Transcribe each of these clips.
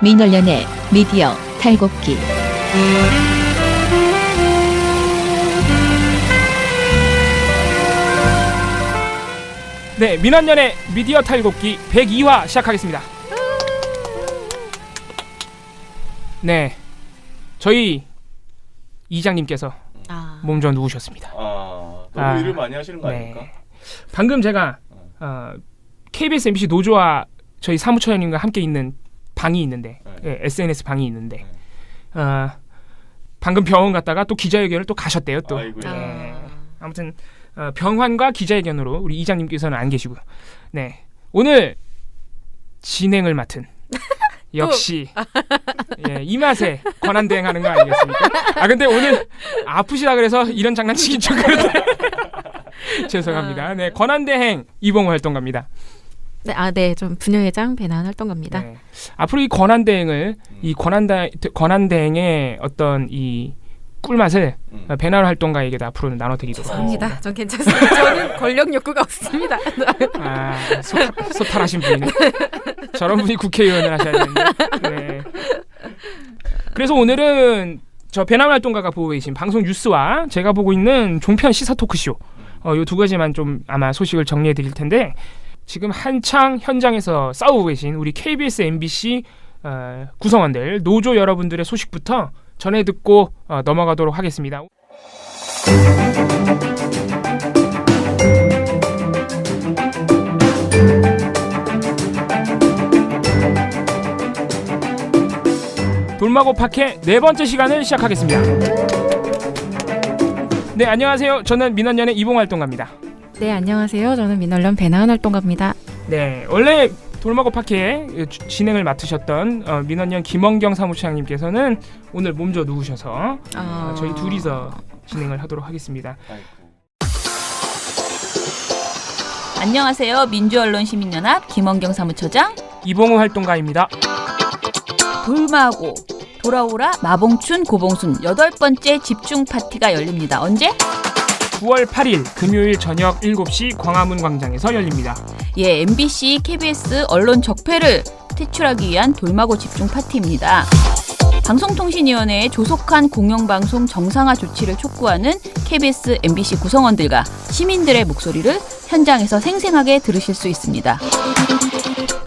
민원련의 미디어 탈곡기. 네, 민원련의 미디어 탈곡기 102화 시작하겠습니다. 네, 저희 이장님께서 몸 좀 누우셨습니다. 너무 일을 많이 하시는 거 네. 아닙니까? 방금 제가 KBS MBC 노조와 저희 사무처장님과 함께 있는 방이 있는데, 예, SNS 방이 있는데, 방금 병원 갔다가 또 기자회견을 또 가셨대요. 또. 네. 아무튼 병환과 기자회견으로 우리 이장님께서는 안 계시고요. 네, 오늘 진행을 맡은 역시 예, 이 맛에 권한대행하는 거 아니겠습니까? 근데 오늘 아프시다 그래서 이런 장난치긴 좀 그런데 죄송합니다. 네, 권한대행 이봉호 활동가입니다. 네, 좀 부녀회장 배나은 활동가입니다. 네, 앞으로 이 권한대행을 이 권한대행의 어떤 이 꿀맛을 배나은 활동가에게도 앞으로는 나눠드리도록 죄송합니다. 하겠습니다. 전 괜찮습니다. 저는 권력 욕구가 없습니다. 소탈하신 분이네. 저런 분이 국회의원을 하셔야 되는데. 네. 그래서 오늘은 저 배나은 활동가가 보고 계신 방송 뉴스와 제가 보고 있는 종편 시사 토크쇼, 이 두 가지만 좀 아마 소식을 정리해 드릴 텐데, 지금 한창 현장에서 싸우고 계신 우리 KBS, MBC 구성원들, 노조 여러분들의 소식부터 전해 듣고 넘어가도록 하겠습니다. 돌마고 파케 네 번째 시간을 시작하겠습니다. 네, 안녕하세요. 저는 민원련의 이봉 활동가입니다. 네, 안녕하세요. 저는 민원련 배나은 활동가입니다. 네, 원래 돌마고 파케의 진행을 맡으셨던 민원련 김원경 사무처장님께서는 오늘 몸져 누우셔서 저희 둘이서 진행을 하도록 하겠습니다. 안녕하세요. 민주언론 시민연합 김원경 사무처장 이봉호 활동가입니다. 돌마고 돌아오라 마봉춘 고봉순 8번째 집중 파티가 열립니다. 언제? 9월 8일 금요일 저녁 7시 광화문 광장에서 열립니다. 예, MBC, KBS 언론 적폐를 퇴출하기 위한 돌마고 집중 파티입니다. 방송통신위원회의 조속한 공영방송 정상화 조치를 촉구하는 KBS, MBC 구성원들과 시민들의 목소리를 현장에서 생생하게 들으실 수 있습니다.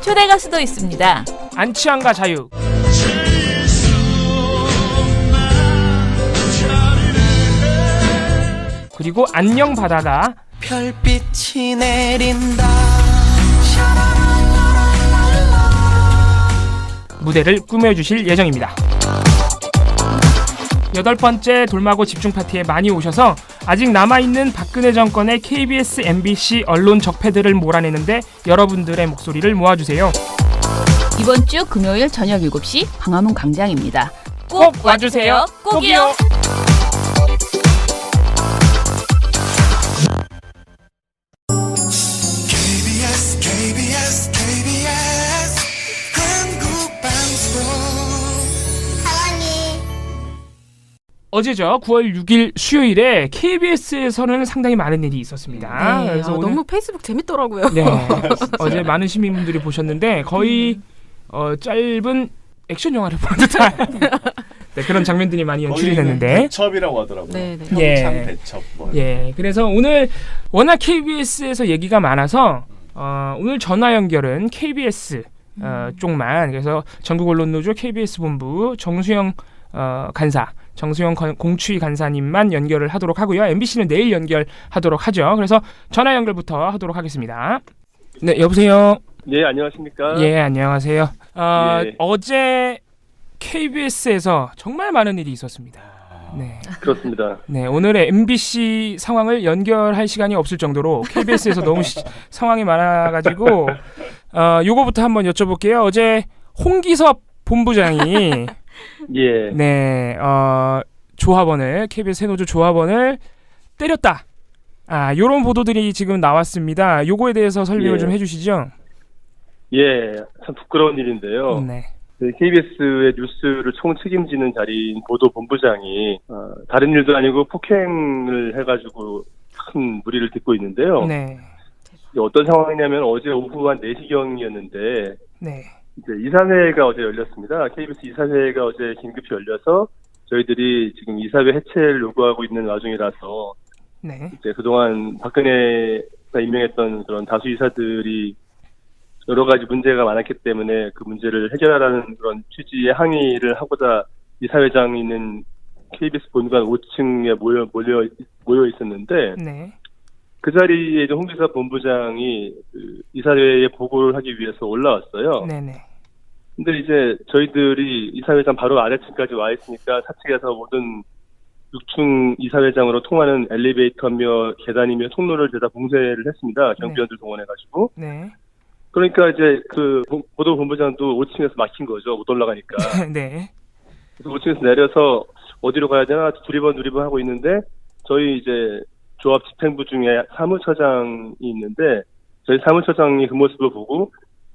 초대 가수도 있습니다. 안치환과 자유, 그리고 안녕 바다가 별빛이 내린다. 무대를 꾸며주실 예정입니다. 8번째 돌마고 집중 파티에 많이 오셔서 아직 남아있는 박근혜 정권의 KBS, MBC 언론 적폐들을 몰아내는데 여러분들의 목소리를 모아주세요. 이번 주 금요일 저녁 7시 광화문 광장입니다. 꼭 와주세요. 꼭이요. KBS 한국방송. 어제죠. 9월 6일 수요일에 KBS에서는 상당히 많은 일이 있었습니다. 네, 그래서 오늘 너무 페이스북 재밌더라고요. 네, 어제 많은 시민분들이 보셨는데 거의 짧은 액션 영화를 본 듯한 네, 그런 장면들이 많이 연출이 됐는데, 대첩이라고 하더라고요. 네. 평창 대첩. 예, 그래서 오늘 워낙 KBS에서 얘기가 많아서 오늘 전화 연결은 KBS 쪽만, 그래서 전국언론노조 KBS 본부 정수영 간사, 정수영 공추위 간사님만 연결을 하도록 하고요. MBC는 내일 연결하도록 하죠. 그래서 전화 연결부터 하도록 하겠습니다. 네, 여보세요. 네, 안녕하십니까? 예, 안녕하세요. 예. 어제 KBS에서 정말 많은 일이 있었습니다. 네. 그렇습니다. 네, 오늘의 MBC 상황을 연결할 시간이 없을 정도로 KBS에서 너무 상황이 많아가지고 요거부터 한번 여쭤볼게요. 어제 홍기섭 본부장이 예. 네, 조합원을, KBS 새노조 조합원을 때렸다. 요런 보도들이 지금 나왔습니다. 요거에 대해서 설명을 예. 좀 해주시죠. 예, 참 부끄러운 일인데요. 네. KBS의 뉴스를 총책임지는 자리인 보도본부장이 다른 일도 아니고 폭행을 해가지고 큰 무리를 빚고 있는데요. 네. 어떤 상황이냐면 어제 오후 한 4시경이었는데 네. 이제 이사회가 어제 열렸습니다. KBS 이사회가 어제 긴급히 열려서 저희들이 지금 이사회 해체를 요구하고 있는 와중이라서 네. 이제 그동안 박근혜가 임명했던 그런 다수 이사들이 여러 가지 문제가 많았기 때문에 그 문제를 해결하라는 그런 취지의 항의를 하고자 이사회장이 있는 KBS 본관 5층에 모여 있었는데 네. 그 자리에 이제 홍기사 본부장이 그 이사회에 보고를 하기 위해서 올라왔어요. 네네. 근데 이제 저희들이 이사회장 바로 아래층까지 와 있으니까 사측에서 모든 6층 이사회장으로 통하는 엘리베이터며 계단이며 통로를 대다 봉쇄를 했습니다. 경비원들 동원해가지고. 네. 그러니까 이제 그 보도본부장도 5층에서 막힌 거죠. 못 올라가니까. 네. 그래서 5층에서 내려서 어디로 가야 되나 두리번 하고 있는데 저희 이제 조합 집행부 중에 사무처장이 있는데 저희 사무처장이 그 모습을 보고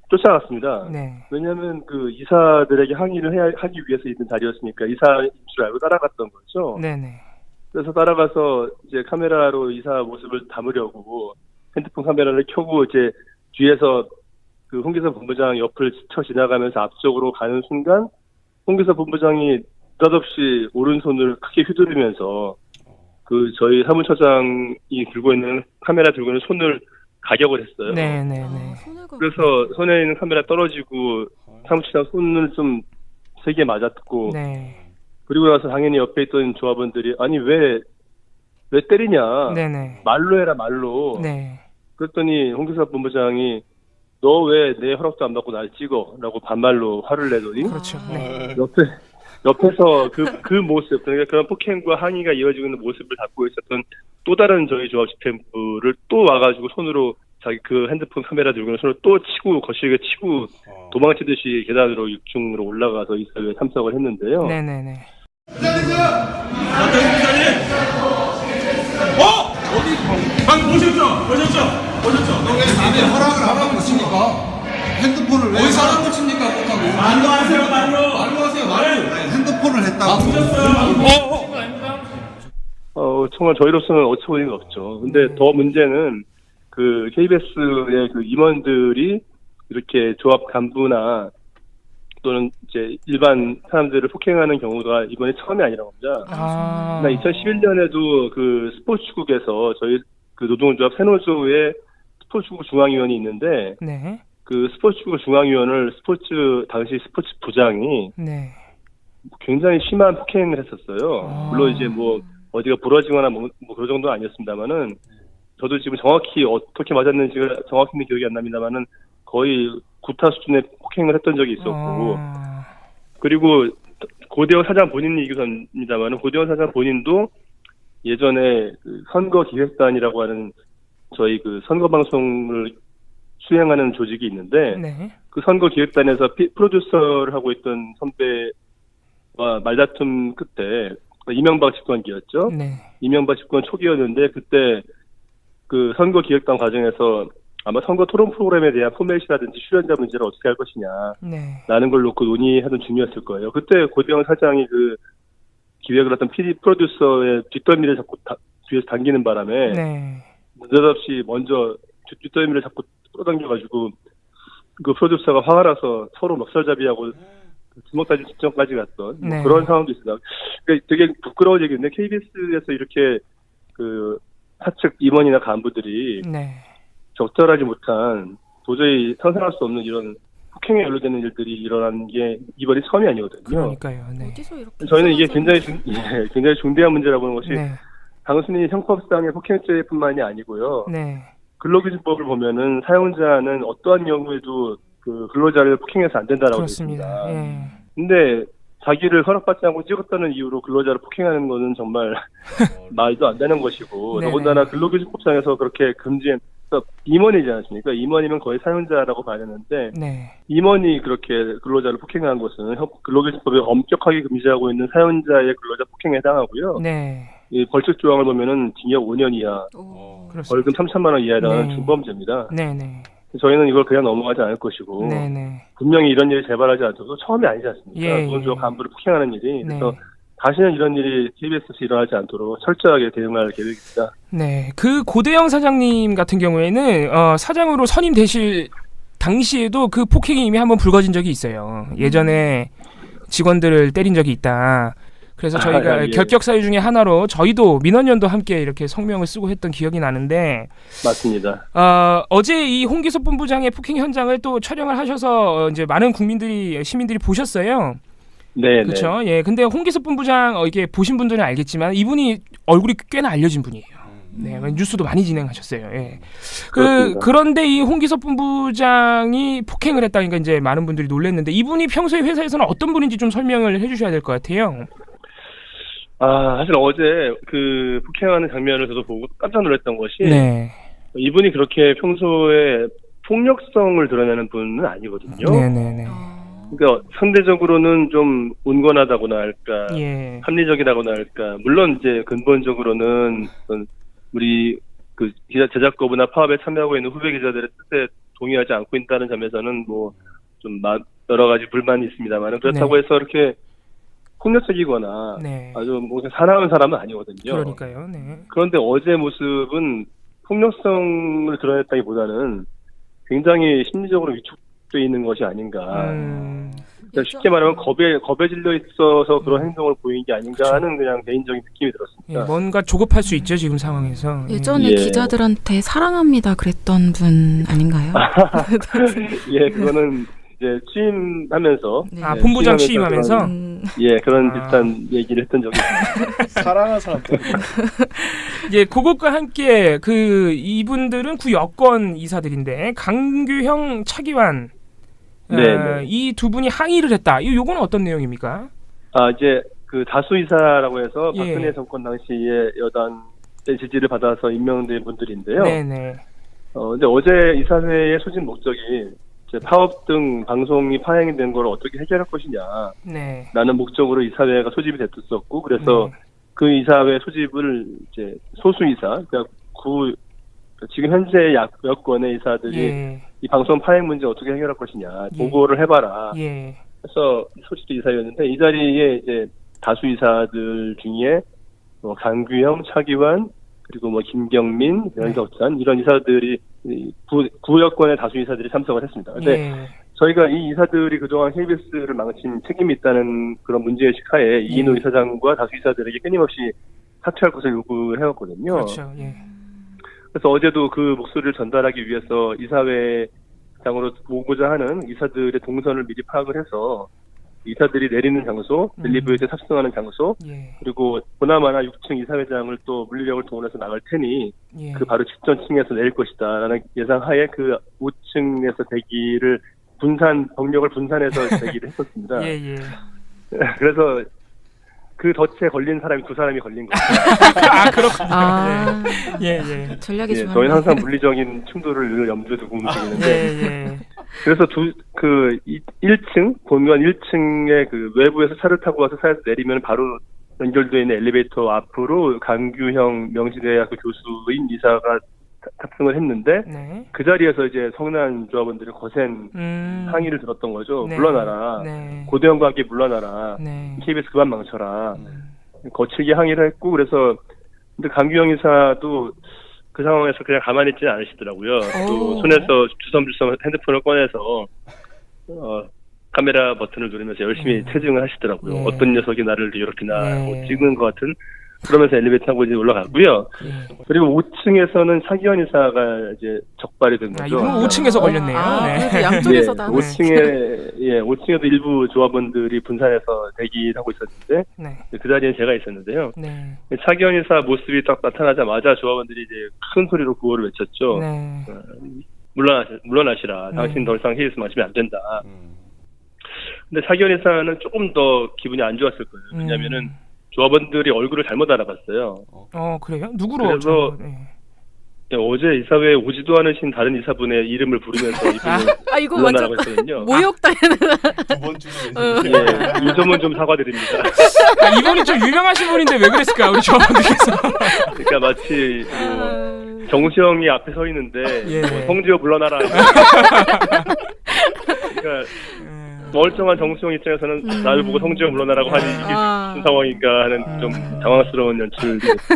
쫓아갔습니다. 네. 왜냐하면 그 이사들에게 항의를 하기 위해서 있는 자리였으니까 이사인 줄 알고 따라갔던 거죠. 네네. 그래서 따라가서 이제 카메라로 이사 모습을 담으려고 핸드폰 카메라를 켜고 이제 뒤에서 그 홍기사 본부장 옆을 스쳐 지나가면서 앞쪽으로 가는 순간 홍기사 본부장이 느닷없이 오른손을 크게 휘두르면서 그 저희 사무처장이 들고 있는 카메라 들고 있는 손을 가격을 했어요. 네네네. 그래서 손에 있는 카메라 떨어지고 사무처장 손을 좀 세게 맞았고 네. 그리고 나서 당연히 옆에 있던 조합원들이 아니 왜 때리냐 네네. 말로 해라 말로 네. 그랬더니 홍기사 본부장이 너 왜 내 허락도 안 받고 날 찍어 라고 반말로 화를 내더니 그렇죠. 네. 옆에서 그 모습 그러니까 그런 폭행과 항의가 이어지고 있는 모습을 담고 있었던 또 다른 저희 조합 집행부를 또 와가지고 손으로 자기 그 핸드폰 카메라 들고 있는 손을 또 치고 거실에 치고 도망치듯이 계단으로 6층으로 올라가서 이사회에 참석을 했는데요. 네네네. 방금 보셨죠? 왜 남의 허락을 안 하고 있습니까? 핸드폰을 왜 어디서 하는 거 칩니까? 못하고 말로 하세요. 핸드폰을 했다고 정말 저희로서는 어처구니가 없죠. 근데 더 문제는 그 KBS의 그 임원들이 이렇게 조합 간부나 또는 이제 일반 사람들을 폭행하는 경우가 이번에 처음이 아니라고 합니다. 2011년에도 그 스포츠국에서 저희 그 노동조합 새노조의 스포츠국 중앙위원이 있는데 네. 그 스포츠국 중앙위원을 당시 스포츠 부장이 네. 굉장히 심한 폭행을 했었어요. 물론 이제 뭐 어디가 부러지거나 뭐 그런 정도는 아니었습니다만은 저도 지금 정확히 어떻게 맞았는지가 정확히는 기억이 안 납니다만은 거의 구타 수준의 폭행을 했던 적이 있었고 그리고 고대원 사장 본인 얘기도 합니다만은 고대원 사장 본인도 예전에 그 선거기획단이라고 하는 저희 그 선거방송을 수행하는 조직이 있는데 네. 그 선거기획단에서 프로듀서를 하고 있던 선배와 말다툼 끝에 이명박 집권기였죠. 네. 이명박 집권 초기였는데 그때 그 선거기획단 과정에서 아마 선거 토론 프로그램에 대한 포맷이라든지 출연자 문제를 어떻게 할 것이냐 네. 라는 걸 놓고 논의하던 중이었을 거예요. 그때 고대원 사장이 그 기획을 했던 PD 프로듀서의 뒷덜미를 자꾸 뒤에서 당기는 바람에 네. 느닷없이 먼저 뒷덜미를 자꾸 끌어당겨가지고 그 프로듀서가 화가 나서 서로 멱살잡이하고 주먹 다짐 직전까지 갔던 네. 그런 상황도 있습니다. 그러니까 되게 부끄러운 얘기인데 KBS에서 이렇게 그 사측 임원이나 간부들이 네. 적절하지 못한 도저히 상상할 수 없는 이런 폭행에 연루되는 일들이 일어난 게 이번이 처음이 아니거든요. 그러니까요. 네. 어디서 이렇게 저희는 이게 굉장히 중대한 문제라고 보는 것이 네. 단순히 형법상의 폭행죄뿐만이 아니고요. 네. 근로기준법을 보면은 사용자는 어떠한 경우에도 그 근로자를 폭행해서 안 된다라고 되어 그렇습니다. 있습니다. 예. 근데 자기를 허락받지 않고 찍었다는 이유로 근로자를 폭행하는 거는 정말 말도 안 되는 것이고 네네. 더군다나 근로기준법상에서 그렇게 금지한 임원이지 않습니까? 임원이면 거의 사용자라고 봐야 되는데 네. 임원이 그렇게 근로자를 폭행한 것은 근로기준법에 엄격하게 금지하고 있는 사용자의 근로자 폭행에 해당하고요. 네. 이 벌칙 조항을 보면은 징역 5년 이하, 그렇습니다. 벌금 3천만 원 이하에 해당하는 네. 중범죄입니다. 네네. 저희는 이걸 그냥 넘어가지 않을 것이고 네네. 분명히 이런 일이 재발하지 않도록 처음이 아니지 않습니까? 예, 노동조 예. 간부를 폭행하는 일이. 네. 그래서 다시는 이런 일이 KBS에서 일어나지 않도록 철저하게 대응할 계획입니다. 네. 그 고대영 사장님 같은 경우에는 사장으로 선임되실 당시에도 그 폭행이 이미 한번 불거진 적이 있어요. 예전에 직원들을 때린 적이 있다. 그래서 저희가 예. 결격 사유 중에 하나로 저희도 민원연도 함께 이렇게 성명을 쓰고 했던 기억이 나는데 맞습니다. 어제 이 홍기섭 본부장의 폭행 현장을 또 촬영을 하셔서 이제 많은 시민들이 보셨어요. 네, 그렇죠. 예. 근데 홍기섭 본부장 이게 보신 분들은 알겠지만 이분이 얼굴이 꽤나 알려진 분이에요. 네, 뉴스도 많이 진행하셨어요. 예. 그렇습니다. 그런데 이 홍기섭 본부장이 폭행을 했다니까 이제 많은 분들이 놀랐는데 이분이 평소에 회사에서는 어떤 분인지 좀 설명을 해주셔야 될 것 같아요. 사실 어제 그 폭행하는 장면을 저도 보고 깜짝 놀랐던 것이 네. 이분이 그렇게 평소에 폭력성을 드러내는 분은 아니거든요. 네네네. 그러니까 상대적으로는 좀 온건하다고나 할까, 예. 합리적이라고나 할까. 물론 이제 근본적으로는 우리 그 기자 제작거부나 파업에 참여하고 있는 후배 기자들의 뜻에 동의하지 않고 있다는 점에서는 뭐 좀 여러 가지 불만이 있습니다만 그렇다고 해서 이렇게 폭력적이거나 네. 아주 뭐 사나운 사람은 아니거든요. 그러니까요. 네. 그런데 어제 모습은 폭력성을 드러냈다기보다는 굉장히 심리적으로 위축돼 있는 것이 아닌가. 그러니까 쉽게 말하면 겁에 질려 있어서 그런 행동을 보인 게 아닌가 하는 그냥 개인적인 느낌이 들었습니다. 예, 뭔가 조급할 수 있죠 지금 상황에서. 예전에 예. 기자들한테 사랑합니다 그랬던 분 아닌가요? 예, 그거는 이제 취임하면서 네. 본부장 취임하면서. 그런 비슷한 얘기를 했던 적이 있습니다. 사랑하는 사람 때문에. 예, 그것과 함께 이분들은 구 여권 이사들인데 강규형, 차기환 네. 이 두 분이 항의를 했다. 요거는 어떤 내용입니까? 이제 그 다수 이사라고 해서 예. 박근혜 정권 당시에 여당의 지지를 받아서 임명된 분들인데요. 네네. 근데 어제 이사회의 소집 목적이 이제 파업 등 방송이 파행이 된 걸 어떻게 해결할 것이냐. 네. 라는 목적으로 이사회가 소집이 됐었고, 그래서 네. 그 이사회 소집을 이제 소수이사, 그러니까 지금 현재 여권의 이사들이 예. 이 방송 파행 문제 어떻게 해결할 것이냐 예. 보고를 해봐라. 예. 해서 소집된 이사회였는데 이 자리에 이제 다수 이사들 중에 강규형, 차기환 그리고 김경민, 변석찬 이런 이사들이 구여권의 다수 이사들이 참석을 했습니다. 근데 예. 저희가 이 이사들이 그동안 KBS를 망친 책임이 있다는 그런 문제의식 하에 이인호 이사장과 다수 이사들에게 끊임없이 사퇴할 것을 요구를 해왔거든요. 그렇죠. 예. 그래서 어제도 그 목소리를 전달하기 위해서 이사회장으로 오고자 하는 이사들의 동선을 미리 파악을 해서 이사들이 내리는 장소, 릴리브에서 탑승하는 장소, 예. 그리고 보나마나 6층 이사회장을 또 물리력을 동원해서 나갈 테니 예. 그 바로 직전층에서 내릴 것이다라는 예상하에 그 5층에서 대기를 병력을 분산해서 대기를 했었습니다. 예, 예. 그래서 그 덫에 걸린 사람이 두 사람이 걸린 거예요. 그렇군요. 예, 예. 전략이 좋아요. 저희는 항상 물리적인 충돌을 늘 염두에 두고 움직이는데 예. 그래서 1층 본관 1층에 그 외부에서 차를 타고 와서 차에서 내리면 바로 연결되어 있는 엘리베이터 앞으로 강규형 명지대학교 교수인 이사가 탑승을 했는데 네. 그 자리에서 이제 성난 조합원들이 거센 항의를 들었던 거죠. 네. 물러나라. 네. 고대원과 함께 물러나라. 네. KBS 그만 망쳐라. 거칠게 항의를 했고 그래서 근데 강규형 이사도 그 상황에서 그냥 가만히 있지는 않으시더라고요. 또 손에서 주섬주섬 핸드폰을 꺼내서 카메라 버튼을 누르면서 열심히 체증을 하시더라고요. 네. 어떤 녀석이 나를 괴롭히나 네. 찍는 것 같은 그러면서 엘리베이터 타고 이제 올라가고요. 그리고 5층에서는 차기현 이사가 이제 적발이 된 거죠. 이분 5층에서 걸렸네요. 그래도 양쪽에서 다. 5층에도 일부 조합원들이 분산해서 대기하고 있었는데 네. 그 자리엔 제가 있었는데요. 네. 차기현 이사 모습이 딱 나타나자마자 조합원들이 이제 큰 소리로 구호를 외쳤죠. 네. 물러나시라. 당신 더 이상 헤이스 마시면 안 된다. 근데 차기현 이사는 조금 더 기분이 안 좋았을 거예요. 왜냐면은 조합원들이 얼굴을 잘못 알아봤어요. 그래요? 누구로? 그래서 어제 이사회에 오지도 않으신 다른 이사분의 이름을 부르면서 이분을 이거 완전 물러나라고 했거든요. 모욕당하는. 두 번 주는 예, 이 점은 좀 사과드립니다. 이분이 좀 유명하신 분인데 왜 그랬을까 우리 조합원들께서. 그러니까 마치 정수영이 앞에 서 있는데 예. 성지호 물러나라. 그러니까 멀쩡한 정수영 입장에서는 나를 보고 성지호 물러나라고 하니 이게 무슨 상황인가 하는 좀 당황스러운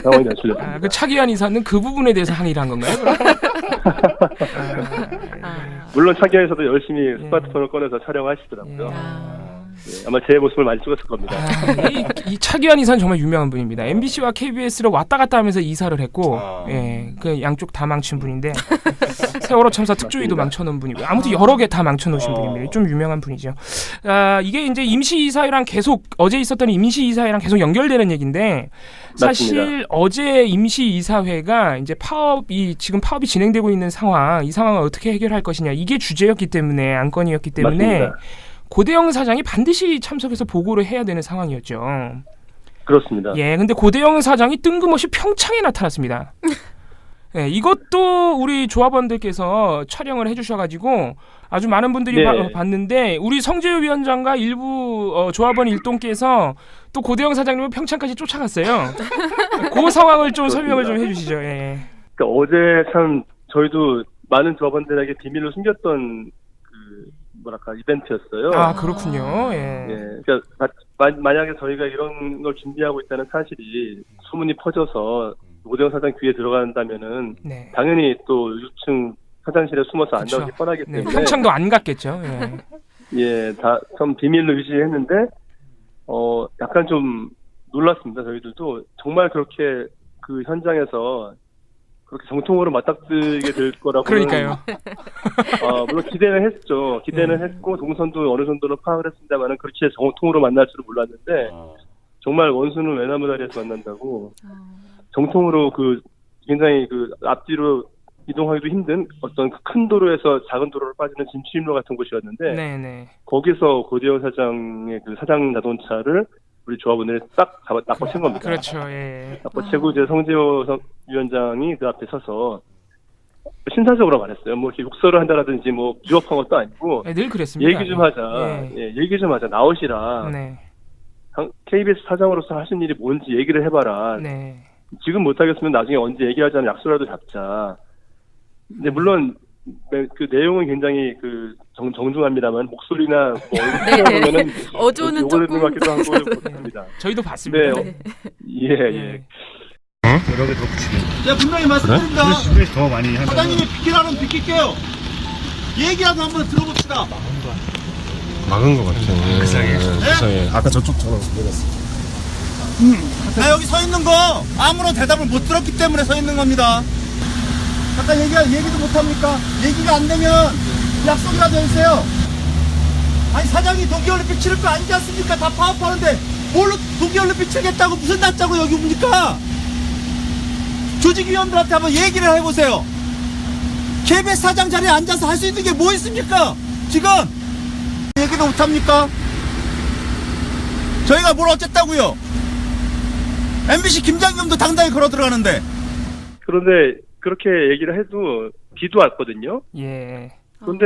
상황이 연출됐습니다. 그 차기환 이사는 그 부분에 대해서 항의를 한 건가요? 물론 차기에서도 열심히 스마트폰을 꺼내서 촬영하시더라고요. 네, 아마 제 모습을 많이 찍었을 겁니다. 이 차기환 이사는 정말 유명한 분입니다. MBC와 KBS를 왔다 갔다 하면서 이사를 했고, 그 양쪽 다 망친 분인데 세월호 참사 특조위도 망쳐놓은 분이고, 아무튼 여러 개 다 망쳐놓으신 분입니다. 좀 유명한 분이죠. 이게 이제 임시이사회랑 계속 어제 있었던 임시이사회랑 계속 연결되는 얘기인데, 사실 맞습니다. 어제 임시이사회가 이제 지금 파업이 진행되고 있는 상황, 이 상황을 어떻게 해결할 것이냐, 이게 주제였기 때문에, 안건이었기 때문에. 맞습니다. 고대영 사장이 반드시 참석해서 보고를 해야 되는 상황이었죠. 그렇습니다. 예, 근데 고대영 사장이 뜬금없이 평창에 나타났습니다. 예, 이것도 우리 조합원들께서 촬영을 해주셔가지고 아주 많은 분들이 네. 봤는데, 우리 성재우 위원장과 일부 조합원 일동께서 또 고대영 사장님을 평창까지 쫓아갔어요. 그 상황을 좀 설명을 좀 해주시죠. 예. 그러니까 어제 참 저희도 많은 조합원들에게 비밀로 숨겼던 이벤트였어요. 아, 그렇군요. 예. 예, 그러니까 만약에 저희가 이런 걸 준비하고 있다는 사실이 소문이 퍼져서 고대영 사장 귀에 들어간다면은 네. 당연히 또 6층 화장실에 숨어서 안 그쵸. 나오기 뻔하기 네, 때문에 평창도 안 갔겠죠. 예. 예, 다 좀 비밀로 유지했는데 약간 좀 놀랐습니다. 저희들도 정말 그렇게 그 현장에서 그렇게 정통으로 맞닥뜨리게 될 거라고. 그러니까요. 물론 기대는 했죠. 기대는 했고 동선도 어느 정도는 파악을 했습니다만은 그렇게 정통으로 만날 줄은 몰랐는데 정말 원수는 외나무 다리에서 만난다고 정통으로 굉장히 앞뒤로 이동하기도 힘든 어떤 큰 도로에서 작은 도로로 빠지는 진출입로 같은 곳이었는데 네네. 거기서 고대영 사장의 사장 자동차를 우리 조합원들이 딱 낚아챈 겁니다. 그렇죠. 예. 낚아채고 이제 성재호 위원장이 그 앞에 서서 신사적으로 말했어요. 뭐 이렇게 욕설을 한다라든지 뭐 유혹한 것도 아니고 늘 그랬습니다. 얘기 좀 하자. 예. 얘기 좀 하자. 나오시라. 네. KBS 사장으로서 하신 일이 뭔지 얘기를 해봐라. 네. 지금 못하겠으면 나중에 언제 얘기하자는 약속이라도 잡자. 근데 물론 그 내용은 굉장히 정중합니다만 목소리나 뭐 보면은 어조는 욕을 조금 듣는 것 같기도 하고 그렇습니다. 저희도 봤습니다. 네. 예. 여러 개 더 붙이게. 네, 분명히 말씀드립니다. 그래? 더 많이 한다. 사장님이 비키라면 비킬게요. 얘기라도 한번 들어봅시다. 막은 것 같아요. 그 사이에. 네? 아까 저쪽처럼 내렸어. 나 여기 서 있는 거 아무런 대답을 못 들었기 때문에 서 있는 겁니다. 잠깐 얘기도 못 합니까? 얘기가 안 되면 약속이라도 해주세요. 아니 사장이 동계올림픽 치를 거 아니지 않습니까? 다 파업하는데 뭘로 동계올림픽 치겠다고 무슨 낯자고 여기 옵니까? 조직위원들한테 한번 얘기를 해보세요. KBS 사장 자리에 앉아서 할 수 있는 게 뭐 있습니까? 지금 얘기도 못 합니까? 저희가 뭘 어쨌다고요? MBC 김장겸도 당당히 걸어 들어가는데. 그런데 그렇게 얘기를 해도 비도 왔거든요. 예. 그런데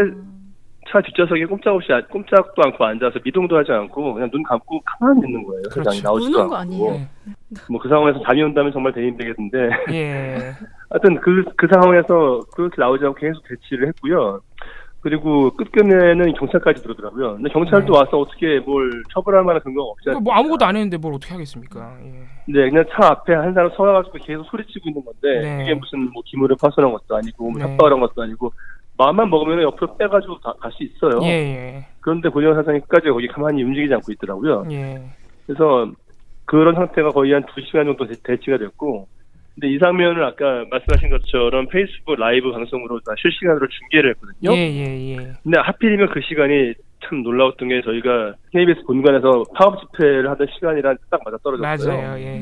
차 뒷좌석에 꼼짝도 않고 앉아서 미동도 하지 않고 그냥 눈 감고 가만히 있는 거예요. 사장이 나오지도 우는 거 않고. 아니에요? 뭐 그 상황에서 잠이 온다면 정말 대인되겠는데. 예. 하여튼 그 상황에서 그렇게 나오지 않고 계속 대치를 했고요. 그리고 끝끝내는 경찰까지 들어오더라고요. 근데 경찰도 와서 어떻게 뭘 처벌할 만한 근거가 없지 않습니까? 뭐 아무것도 안 했는데 뭘 어떻게 하겠습니까? 예. 네, 그냥 차 앞에 한 사람 서가지고 계속 소리치고 있는 건데 네. 그게 무슨 뭐 기물을 파손한 것도 아니고 뭐 네. 협박을 한 것도 아니고 마음만 먹으면 옆으로 빼가지고 갈 수 있어요. 예. 그런데 고대영 사장이 끝까지 거기 가만히 움직이지 않고 있더라고요. 예. 그래서 그런 상태가 거의 한 2시간 정도 대치가 됐고, 근데 이 장면을 아까 말씀하신 것처럼 페이스북 라이브 방송으로 다 실시간으로 중계를 했거든요. 예. 근데 하필이면 그 시간이 참 놀라웠던 게 저희가 KBS 본관에서 파업 집회를 하던 시간이랑 딱 맞아떨어졌어요. 맞아요. 예.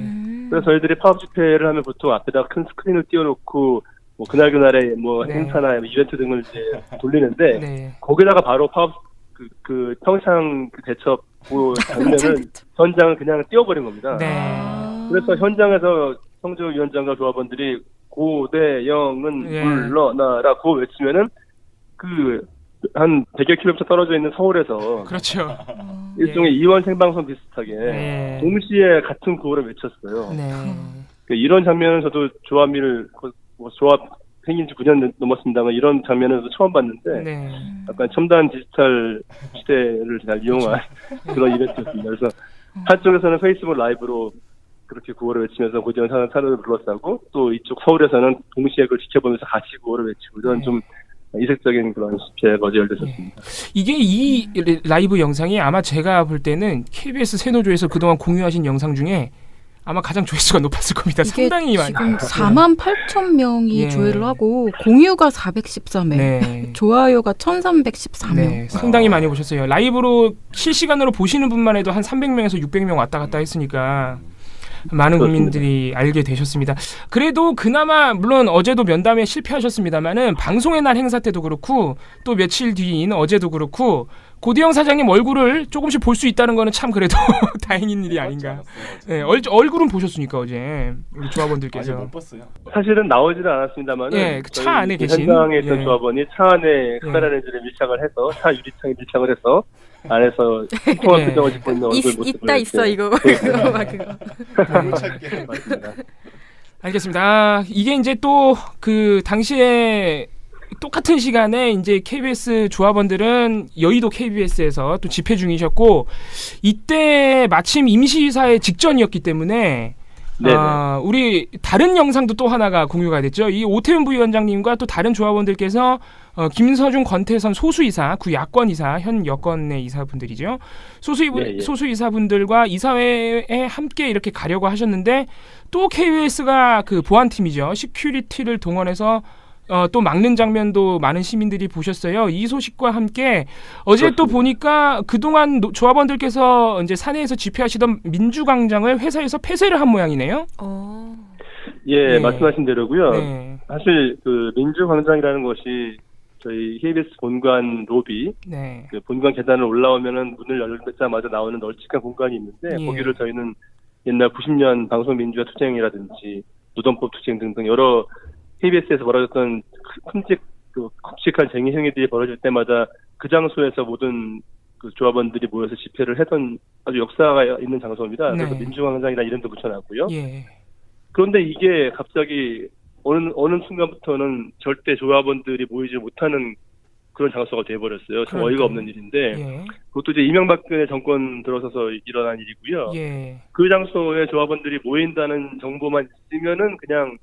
그래서 저희들이 파업 집회를 하면 보통 앞에다 큰 스크린을 띄워놓고 뭐 그날의 뭐 네. 행사나 이벤트 등을 이제 돌리는데 네. 거기다가 바로 파업 그 평창 그 대첩 그 장면을 현장을 그냥 띄워버린 겁니다. 네. 그래서 현장에서 성재호 위원장과 조합원들이 고대영은 예. 물러나라고 외치면은 한 100여 킬로미터 떨어져 있는 서울에서 그렇죠. 일종의 이원 생방송 비슷하게 예. 동시에 같은 구호를 외쳤어요. 네. 이런 장면은 저도 조합 생긴 지 9년 넘었습니다만 이런 장면은 처음 봤는데 네. 약간 첨단 디지털 시대를 잘 이용한 그런 이벤트였습니다. 그래서 한쪽에서는 페이스북 라이브로 그렇게 구호를 외치면서 고대영 사장을 둘러싸고 또 이쪽 서울에서는 동시에 그걸 지켜보면서 같이 구호를 외치고 이런 좀 이색적인 그런 집회가 어제 열렸었습니다. 이게 이 라이브 영상이 아마 제가 볼 때는 KBS 세노조에서 그동안 공유하신 영상 중에 아마 가장 조회수가 높았을 겁니다. 이게 상당히 많이. 지금 48,000명이 예. 조회를 하고 공유가 414명, 네. 좋아요가 1,314명. 네, 상당히 많이 보셨어요. 라이브로 실시간으로 보시는 분만 해도 한 300명에서 600명 왔다 갔다 했으니까 많은 국민들이 알게 되셨습니다. 그래도 그나마 물론 어제도 면담에 실패하셨습니다만은 방송의 날 행사 때도 그렇고 또 며칠 뒤인 어제도 그렇고 고대영 사장님 얼굴을 조금씩 볼 수 있다는 거는 참 그래도 다행인 일이 아닌가. 네, 얼굴은 보셨으니까 어제 우리 조합원들께서. 사실은 나오지는 않았습니다만 예, 그차 안에 계신. 현장에 있던 예. 조합원이 차 안에 카메라 렌즈를 밀착을 해서 차 유리창에 밀착을 해서 안에서 통화 예. 표정을 짓고 있는 얼굴 모습을 있다 있어 이거. 그거 막 그거. 맞습니다. 알겠습니다. 아, 이게 이제 또 그 당시에 똑같은 시간에 이제 KBS 조합원들은 여의도 KBS에서 또 집회 중이셨고 이때 마침 임시회사의 직전이었기 때문에 우리 다른 영상도 또 하나가 공유가 됐죠. 이 오태훈 부위원장님과 또 다른 조합원들께서 김서준, 권태선 소수이사, 구 야권이사, 현 여권의 이사분들이죠. 소수이사분들과 이사회에 함께 이렇게 가려고 하셨는데 또 KBS가 그 보안팀이죠. 시큐리티를 동원해서 또 막는 장면도 많은 시민들이 보셨어요. 이 소식과 함께 어제 또 보니까 그동안 조합원들께서 이제 사내에서 집회하시던 민주광장을 회사에서 폐쇄를 한 모양이네요. 예, 네. 말씀하신 대로고요. 네. 사실 그 민주광장이라는 것이 저희 KBS 본관 로비, 네. 그 본관 계단을 올라오면은 문을 열자마자 나오는 널찍한 공간이 있는데 예. 거기를 저희는 옛날 90년 방송민주화 투쟁이라든지 노동법 투쟁 등등 여러 KBS에서 벌어졌던 끔찍한 쟁의 행위들이 벌어질 때마다 그 장소에서 모든 그 조합원들이 모여서 집회를 했던 아주 역사가 있는 장소입니다. 네. 그래서 민주광장이라는 이름도 붙여놨고요. 예. 그런데 이게 갑자기 어느 순간부터는 절대 조합원들이 모이지 못하는 그런 장소가 돼버렸어요. 참 어이가 없는 일인데 예. 그것도 이제 이명박근혜 정권 들어서서 일어난 일이고요. 예. 그 장소에 조합원들이 모인다는 정보만 있으면은 그냥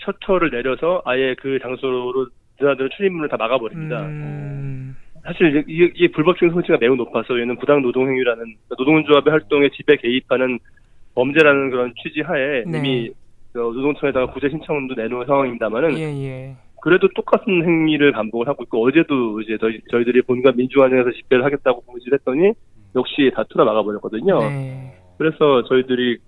셔터를 내려서 아예 그 장소로 인사들은 출입문을 다 막아버립니다. 사실 이게 불법적인 소지가 매우 높아서 얘는 부당 노동행위라는 노동조합의 활동에 지배 개입하는 범죄라는 그런 취지 하에 네. 이미 노동청에다가 구제 신청도 내놓은 상황입니다만은 예. 그래도 똑같은 행위를 반복을 하고 있고 어제도 이제 저희들이 본관 민주광장에서 집회를 하겠다고 공지를 했더니 역시 다투다 막아버렸거든요. 네. 그래서 저희들이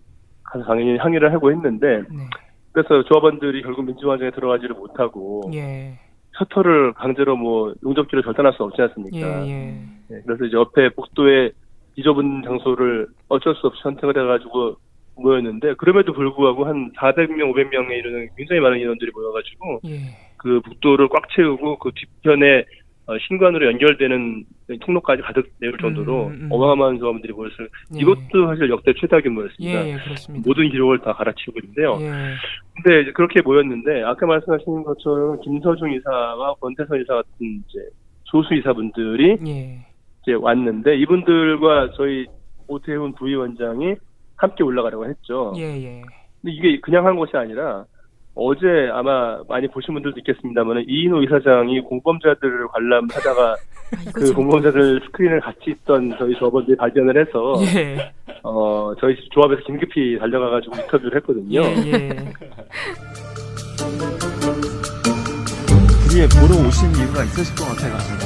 가서 당연히 항의를 하고 했는데 네. 그래서 조합원들이 결국 민주광장에 들어가지를 못하고 예. 셔터를 강제로 용접기로 절단할 수 없지 않습니까? 예. 네, 그래서 이제 옆에 복도에 비좁은 장소를 어쩔 수 없이 선택을 해가지고 모였는데 그럼에도 불구하고 한 400명, 500명에 이르는 굉장히 많은 인원들이 모여가지고 예. 그 복도를 꽉 채우고 그 뒤편에 신관으로 연결되는 통로까지 가득 메울 정도로 어마어마한 조합원들이 모였어요. 예. 이것도 사실 역대 최다 규모였습니다. 예, 그렇습니다. 모든 기록을 다 갈아치우고 있는데요. 예. 근데 이제 그렇게 모였는데 아까 말씀하신 것처럼 김서중 이사와 권태선 이사 같은 이제 소수 이사분들이 예. 이제 왔는데 이분들과 저희 오태훈 부위원장이 함께 올라가려고 했죠. 예. 근데 이게 그냥 한 것이 아니라 어제 아마 많이 보신 분들도 있겠습니다만 이인호 이사장이 공범자들을 관람하다가 그 공범자들 스크린을 같이 있던 저희 조합원들이 발견을 해서 예. 저희 조합에서 긴급히 달려가가지고 인터뷰를 했거든요. 예. 우리에 보러 오신 이유가 있으실 것 같아가지고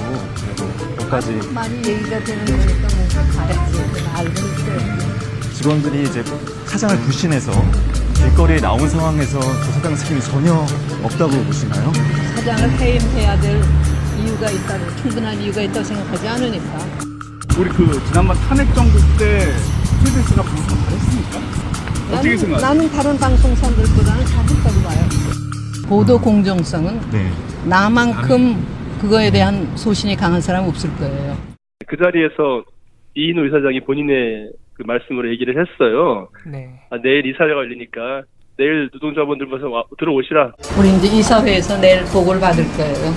몇 가지 많이 얘기가 되는 거니까 뭔가 가야지. 알고 있어요. 직원들이 이제 사장을 불신해서 길거리에 나온 상황에서 조사장 책임이 전혀 없다고 보시나요? 사장을 해임해야 될 이유가 있다고, 충분한 이유가 있다고 생각하지 않으니까. 우리 지난번 탄핵 정부 때 KBS가 방송 잘했습니까? 어떻게 생각하세요? 나는 다른 방송사들보다는 잘했다고 봐요. 보도 공정성은 네. 나만큼 그거에 대한 소신이 강한 사람 없을 거예요. 그 자리에서 이인호 이사장이 본인의 그 말씀으로 얘기를 했어요. 네. 내일 이사회가 열리니까 내일 노동자분들 모여서 들어오시라. 우리 이제 이사회에서 내일 보고를 받을 거예요.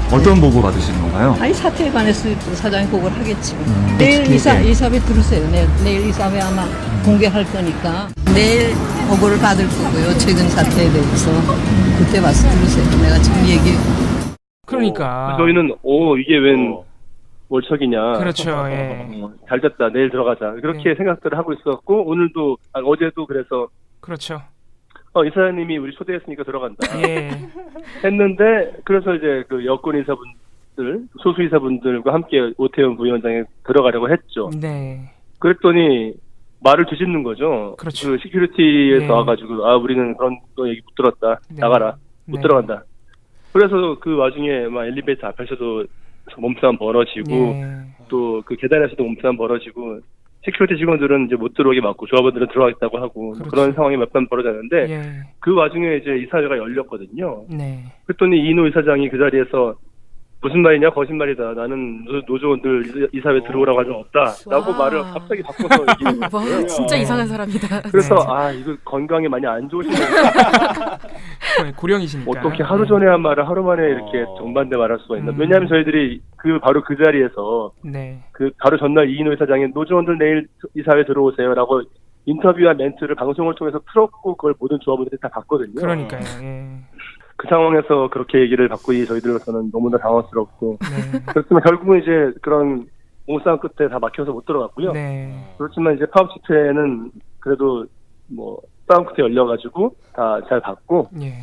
어떤 보고 받으시는 건가요? 아니 사태에 관해서 사장이 보고를 하겠지. 내일 이사회 들으세요. 내일 이사회 아마 공개할 거니까 내일 보고를 받을 거고요. 최근 사태에 대해서 그때 와서 들으세요. 내가 지금 얘기 그러니까. 저희는 이게 웬 월척이냐. 그렇죠. 예. 잘 됐다. 내일 들어가자. 그렇게 생각들을 하고 있었고 오늘도 어제도 그래서 그렇죠. 이사장님이 우리 초대했으니까 들어간다. 예. 했는데 그래서 이제 그 여권 이사분들, 소수 이사분들과 함께 오태훈 부위원장에 들어가려고 했죠. 네. 그랬더니 말을 뒤집는 거죠. 그렇죠. 그 시큐리티에서 네. 와가지고 우리는 그런 거 얘기 못 들었다. 네. 나가라. 못 네. 들어간다. 그래서 그 와중에 막 엘리베이터 앞에서도 몸싸움 벌어지고 예. 또 그 계단에서도 몸싸움 벌어지고 시큐리티 직원들은 이제 못 들어오게 막고 조합원들은 들어가겠다고 하고 그렇죠. 그런 상황이 몇 번 벌어졌는데 예. 그 와중에 이제 이사회가 열렸거든요. 네. 그랬더니 이인호 이사장이 그 자리에서 무슨 말이냐 거짓말이다. 나는 노조원들 이사회 들어오라고 할 적 없다라고 와. 말을 갑자기 바꿔서 얘기한 와, 거예요. 진짜 이상한 사람이다. 그래서 네. 이거 건강에 많이 안 좋으시네. 고령이시니까. 어떻게 하루 전에 한 말을 하루 만에 이렇게 정반대 말할 수가 있나? 왜냐하면 저희들이 바로 그 자리에서 네. 그 바로 전날 이인호 이사장이 노조원들 내일 이사회 들어오세요라고 인터뷰와 멘트를 방송을 통해서 틀었고 그걸 모든 조합원들이 다 봤거든요. 그러니까요. 예. 그 상황에서 그렇게 얘기를 받고 저희들로서는 너무나 당황스럽고 네. 그렇지만 결국은 이제 그런 몸싸움 끝에 다 막혀서 못 들어갔고요. 네. 그렇지만 이제 파업 집회는 그래도 뭐 싸움 끝에 열려가지고 다 잘 봤고 예.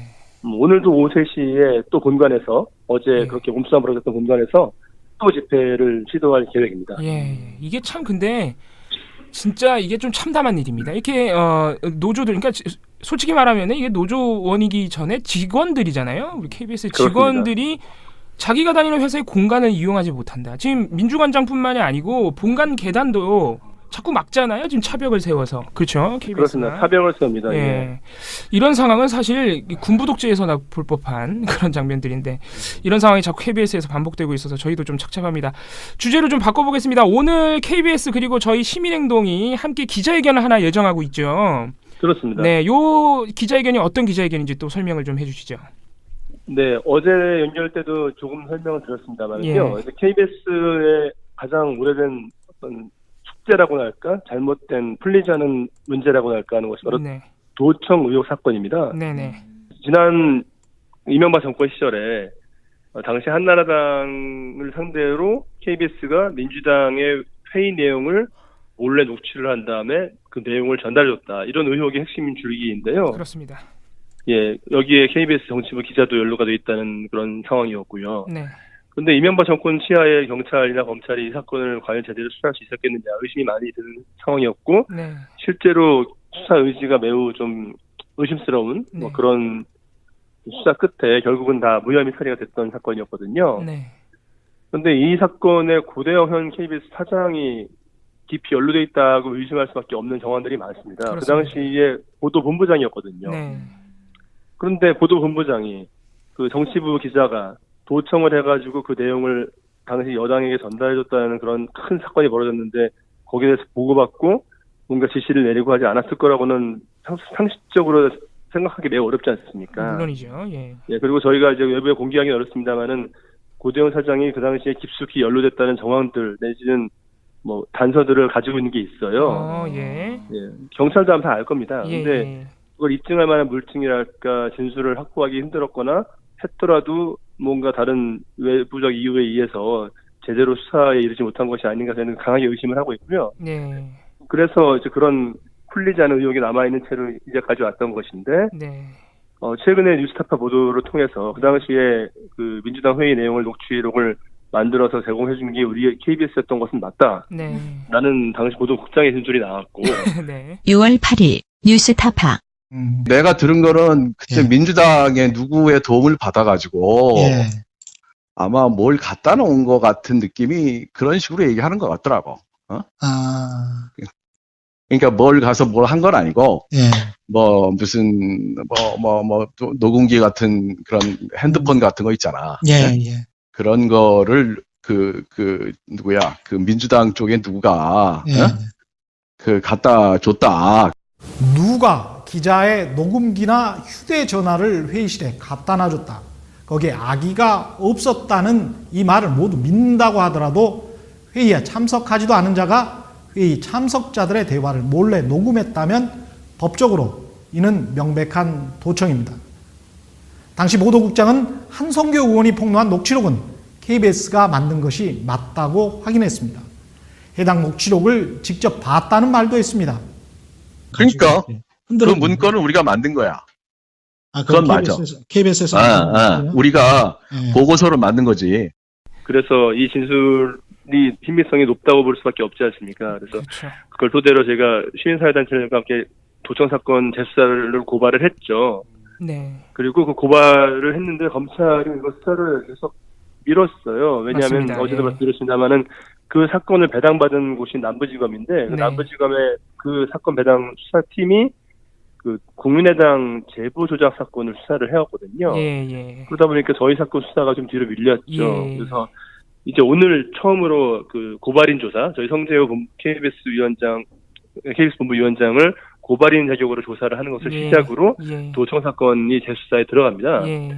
오늘도 오후 3시에 또 본관에서 어제 예. 그렇게 몸싸움 벌어졌던 본관에서 또 집회를 시도할 계획입니다. 예. 이게 참 근데 진짜 이게 좀 참담한 일입니다. 이렇게 노조들 그러니까 솔직히 말하면 이게 노조원이기 전에 직원들이잖아요. 우리 KBS 직원들이 자기가 다니는 회사의 공간을 이용하지 못한다. 지금 민주관장뿐만이 아니고 본관 계단도 자꾸 막잖아요. 지금 차벽을 세워서. 그렇죠? KBS가. 그렇습니다. 차벽을 세웁니다. 예. 예. 이런 상황은 사실 군부 독재에서나 볼 법한 그런 장면들인데 이런 상황이 자꾸 KBS에서 반복되고 있어서 저희도 좀 착잡합니다. 주제를 좀 바꿔보겠습니다. 오늘 KBS 그리고 저희 시민행동이 함께 기자회견을 하나 예정하고 있죠. 그렇습니다. 네, 요 기자회견이 어떤 기자회견인지 또 설명을 좀 해주시죠. 네, 어제 연결 때도 조금 설명을 드렸습니다만요. 예. KBS의 가장 오래된 어떤 숙제라고나 할까, 잘못된 풀리지 않은 문제라고나 할까 하는 것이 바로 네. 도청 의혹 사건입니다. 네네. 지난 이명박 정권 시절에 당시 한나라당을 상대로 KBS가 민주당의 회의 내용을 몰래 녹취를 한 다음에 그 내용을 전달해줬다. 이런 의혹이 핵심 줄기인데요. 그렇습니다. 예, 여기에 KBS 정치부 기자도 연루가 돼 있다는 그런 상황이었고요. 네. 그런데 이명박 정권 치하의 경찰이나 검찰이 이 사건을 과연 제대로 수사할 수 있었겠느냐 의심이 많이 드는 상황이었고 네. 실제로 수사 의지가 매우 좀 의심스러운 네. 그런 수사 끝에 결국은 다 무혐의 처리가 됐던 사건이었거든요. 네. 그런데 이 사건에 고대영 현 KBS 사장이 깊이 연루돼 있다고 의심할 수밖에 없는 정황들이 많습니다. 그렇습니다. 그 당시에 보도본부장이었거든요. 네. 그런데 보도본부장이 그 정치부 기자가 도청을 해가지고 그 내용을 당시 여당에게 전달해줬다는 그런 큰 사건이 벌어졌는데 거기에 대해서 보고받고 뭔가 지시를 내리고 하지 않았을 거라고는 상식적으로 생각하기 매우 어렵지 않습니까? 물론이죠. 예. 예, 그리고 저희가 이제 외부에 공개하기는 어렵습니다만은 고대영 사장이 그 당시에 깊숙이 연루됐다는 정황들 내지는 뭐 단서들을 가지고 있는 게 있어요. 예. 예, 경찰도 아마 다 알 겁니다. 예. 근데 그걸 입증할 만한 물증이랄까 진술을 확보하기 힘들었거나 했더라도 뭔가 다른 외부적 이유에 의해서 제대로 수사에 이르지 못한 것이 아닌가 저는 강하게 의심을 하고 있고요. 네. 그래서 이제 그런 풀리지 않은 의혹이 남아있는 채로 이제 가져왔던 것인데 네. 최근에 뉴스타파 보도를 통해서 그 당시에 그 민주당 회의 내용을 녹취록을 만들어서 제공해 준 게 우리 KBS였던 것은 맞다. 네. 라는 당시 보도국장의 진술이 나왔고 네. 6월 8일 뉴스타파. 내가 들은 거는 그때 예. 민주당의 누구의 도움을 받아가지고 예. 아마 뭘 갖다 놓은 것 같은 느낌이 그런 식으로 얘기하는 것 같더라고. 아, 그러니까 뭘 가서 뭘 한 건 아니고 예. 뭐 무슨 녹음기 같은 그런 핸드폰 같은 거 있잖아. 예, 예. 그런 거를 누구야 그 민주당 쪽에 누가 예. 그 갖다 줬다. 누가 기자의 녹음기나 휴대전화를 회의실에 갖다 놔줬다. 거기에 악의가 없었다는 이 말을 모두 믿는다고 하더라도 회의에 참석하지도 않은 자가 회의 참석자들의 대화를 몰래 녹음했다면 법적으로 이는 명백한 도청입니다. 당시 보도국장은 한성교 의원이 폭로한 녹취록은 KBS가 만든 것이 맞다고 확인했습니다. 해당 녹취록을 직접 봤다는 말도 했습니다. 그러니까 그 문건을 우리가 만든 거야. 그건 맞아. KBS에서 우리가 보고서를 만든 거지. 그래서 이 진술이 신빙성이 높다고 볼 수밖에 없지 않습니까? 그래서 그렇죠. 그걸 토대로 제가 시민사회단체들과 함께 도청사건 재수사를 고발을 했죠. 네. 그리고 그 고발을 했는데 검찰이 이거 수사를 계속 미뤘어요. 왜냐하면 맞습니다. 어제도 예. 말씀드렸습니다만은 그 사건을 배당받은 곳이 남부지검인데 그 네. 남부지검의 그 사건 배당 수사팀이 그 국민의당 제보 조작 사건을 수사를 해왔거든요. 예. 그러다 보니까 저희 사건 수사가 좀 뒤로 밀렸죠. 예. 그래서 이제 오늘 처음으로 그 고발인 조사, 저희 성재호 KBS 본부위원장을 고발인 자격으로 조사를 하는 것을 예. 시작으로 예. 도청 사건이 재수사에 들어갑니다. 예.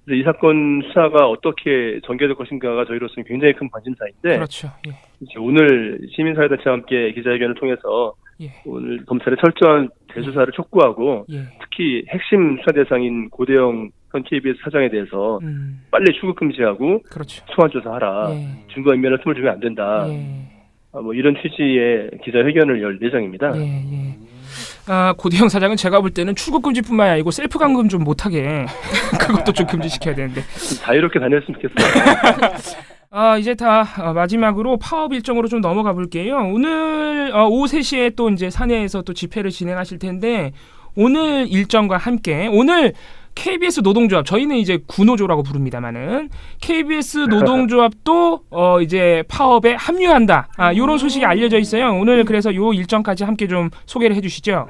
그래서 이 사건 수사가 어떻게 전개될 것인가가 저희로서는 굉장히 큰 관심사인데 그렇죠. 예. 이제 오늘 시민사회단체와 함께 기자회견을 통해서 예. 오늘 검찰의 철저한 재수사를 촉구하고 예. 특히 핵심 수사 대상인 고대영 현 KBS 사장에 대해서 빨리 출국 금지하고 그렇죠. 소환 조사하라. 예. 증거인멸을 틈을 주면 안 된다. 예. 뭐 이런 취지의 기자회견을 열 예정입니다. 예. 고대영 사장은 제가 볼 때는 출국 금지뿐만 아니고 셀프 감금 좀 못하게 그것도 좀 금지시켜야 되는데. 자유롭게 다녔으면 좋겠어요. 이제 다 마지막으로 파업 일정으로 좀 넘어가 볼게요. 오늘 오후 3시에 또 이제 사내에서 또 집회를 진행하실 텐데 오늘 일정과 함께 오늘 KBS 노동조합 저희는 이제 구노조라고 부릅니다만은 KBS 노동조합도 이제 파업에 합류한다. 이런 소식이 알려져 있어요. 오늘 그래서 요 일정까지 함께 좀 소개를 해주시죠.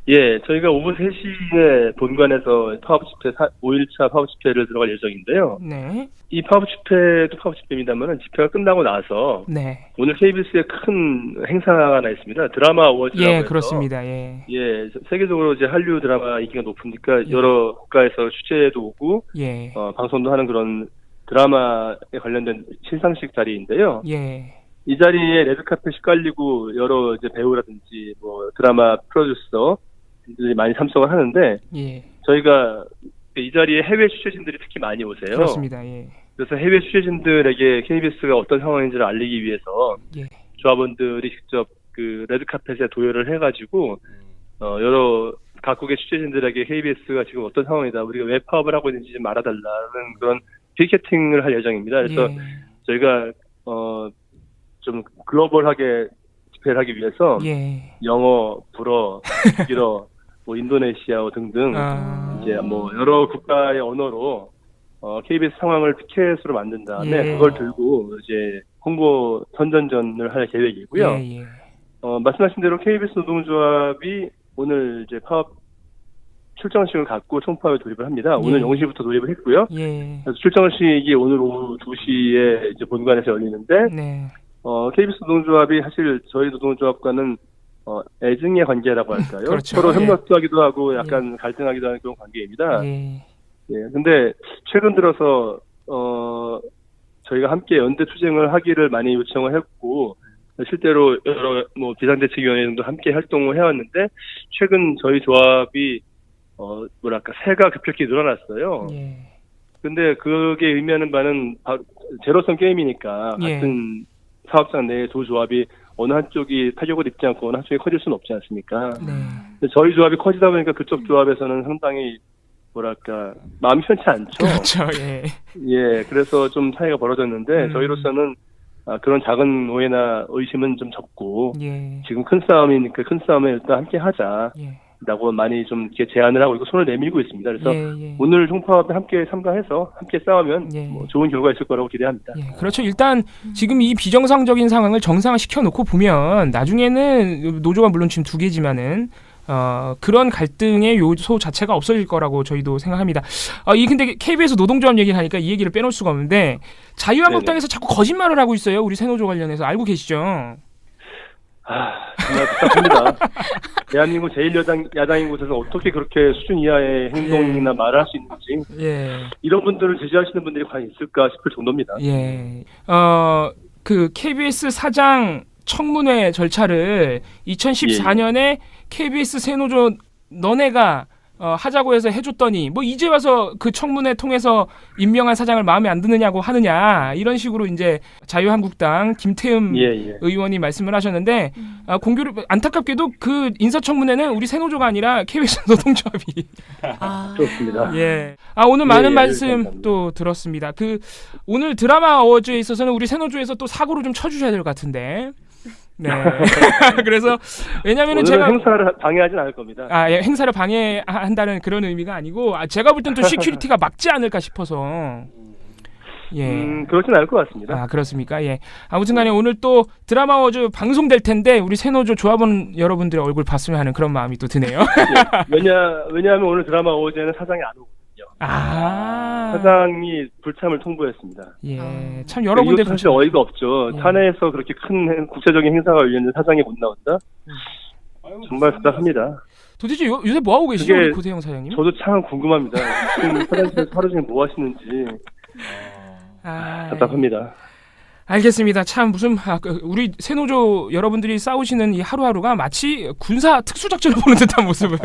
예, 저희가 오후 3시에 본관에서 파업 집회 5일차 파업 집회를 들어갈 예정인데요. 네. 이 파업 집회도 파업 집회입니다만은 집회가 끝나고 나서 네. 오늘 KBS에 큰 행사가 하나 있습니다. 드라마 어워즈라고 예, 해서 그렇습니다. 예. 세계적으로 이제 한류 드라마 인기가 높으니까 여러 국가에서 취재도 오고 예. 방송도 하는 그런 드라마에 관련된 시상식 자리인데요. 예. 이 자리에 레드카펫이 깔리고 여러 이제 배우라든지 뭐 드라마 프로듀서 들이 많이 참석을 하는데 예. 저희가 이 자리에 해외 취재진들이 특히 많이 오세요. 그렇습니다. 예. 그래서 해외 취재진들에게 KBS가 어떤 상황인지를 알리기 위해서 예. 조합원들이 직접 그 레드카펫에 도열을 해가지고 여러 각국의 취재진들에게 KBS가 지금 어떤 상황이다, 우리가 왜 파업을 하고 있는지 좀 알아달라는 그런 피켓팅을 할 예정입니다. 그래서 저희가 좀 글로벌하게 집회를 하기 위해서 영어, 불어, 독일어, 뭐 인도네시아어 등등 이제 뭐 여러 국가의 언어로 KBS 상황을 피켓으로 만든 다음에 그걸 들고 이제 홍보 선전전을 할 계획이고요. 말씀하신 대로 KBS 노동조합이 오늘 이제 파업 출정식을 갖고 총파업에 돌입을 합니다. 오늘 0시부터 돌입을 했고요. 그래서 출정식이 오늘 오후 2시에 이제 본관에서 열리는데 KBS 노동조합이 사실 저희 노동조합과는 애증의 관계라고 할까요? 그렇죠. 서로 협력도 하기도 하고 약간 갈등하기도 하는 그런 관계입니다. 근데 최근 들어서 저희가 함께 연대 투쟁을 하기를 많이 요청을 했고 실제로 여러 뭐 비상대책위원회 등도 함께 활동을 해왔는데 최근 저희 조합이 새가 급격히 늘어났어요. 근데 그게 의미하는 바는 제로섬 게임이니까 같은 사업장 내에 두 조합이 어느 한쪽이 타격을 입지 않고 어느 한쪽이 커질 수는 없지 않습니까? 근데 저희 조합이 커지다 보니까 그쪽 조합에서는 상당히 마음이 편치 않죠. 그렇죠. 그래서 좀 차이가 벌어졌는데 저희로서는 그런 작은 오해나 의심은 좀 접고 지금 큰 싸움이니까 큰 싸움에 일단 함께 하자. 라고 많이 좀 이렇게 제안을 하고 손을 내밀고 있습니다. 그래서 오늘 총파업에 함께 참가해서 함께 싸우면 뭐 좋은 결과가 있을 거라고 기대합니다. 그렇죠. 일단 지금 이 비정상적인 상황을 정상화시켜 놓고 보면 나중에는 노조가 물론 지금 2개지만은 그런 갈등의 요소 자체가 없어질 거라고 저희도 생각합니다. 근데 KBS 노동조합 얘기를 하니까 이 얘기를 빼놓을 수가 없는데 자유한국당에서 자꾸 거짓말을 하고 있어요. 우리 새노조 관련해서 알고 계시죠? 정말 답답합니다. 대한민국 제1야당인 곳에서 어떻게 그렇게 수준 이하의 행동이나 말을 할 수 있는지 이런 분들을 지지하시는 분들이 과연 있을까 싶을 정도입니다. 그 KBS 사장 청문회 절차를 2014년에 KBS 새노조 너네가 하자고 해서 해줬더니 뭐 이제 와서 그 청문회 통해서 임명한 사장을 마음에 안 드느냐고 하느냐 이런 식으로 이제 자유한국당 김태흠 의원이 말씀을 하셨는데 공교롭 안타깝게도 그 인사청문회는 우리 새노조가 아니라 KBS 노동조합이 그렇습니다. 예. 오늘 많은 말씀 또 들었습니다. 그 오늘 드라마 어워즈에 있어서는 우리 새노조에서 또 사고를 좀 쳐주셔야 될 것 같은데. 네. 그래서 왜냐면은 제가 행사를 방해하진 않을 겁니다. 예, 행사를 방해한다는 그런 의미가 아니고 제가 볼 땐 또 시큐리티가 막지 않을까 싶어서. 예. 그렇진 않을 것 같습니다. 그렇습니까? 예. 아무튼간에 오늘 또 드라마 어워즈 방송될 텐데 우리 새노조 조합원 여러분들의 얼굴 봤으면 하는 그런 마음이 또 드네요. 왜냐하면 오늘 드라마 어워즈에는 사장이 안 오거든요. 사장이 불참을 통보했습니다. 예, 참 여러 군데 사실 어이가 없죠. 사내에서 그렇게 큰 국제적인 행사가 열렸는데 사장이 못 나온다? 정말 답답합니다. 도대체 요새 뭐 하고 계시죠, 우리 고세영 사장님? 저도 참 궁금합니다. 지금 사장님께서 하루 종일 뭐 하시는지 답답합니다. 알겠습니다. 참 무슨 우리 새노조 여러분들이 싸우시는 이 하루하루가 마치 군사 특수작전을 보는 듯한 모습을.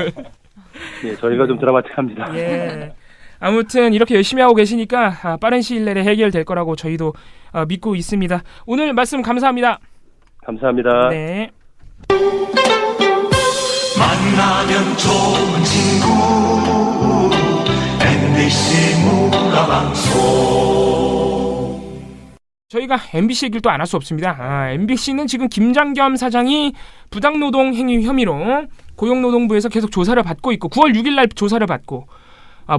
예, 저희가 좀 드라마틱합니다. 예. 아무튼 이렇게 열심히 하고 계시니까 빠른 시일 내에 해결될 거라고 저희도 믿고 있습니다. 오늘 말씀 감사합니다. 감사합니다. 네. 만나면 좋은 친구 MBC 문화방송. 저희가 MBC 얘기를 또 안 할 수 없습니다. MBC는 지금 김장겸 사장이 부당노동 행위 혐의로 고용노동부에서 계속 조사를 받고 있고 9월 6일 날 조사를 받고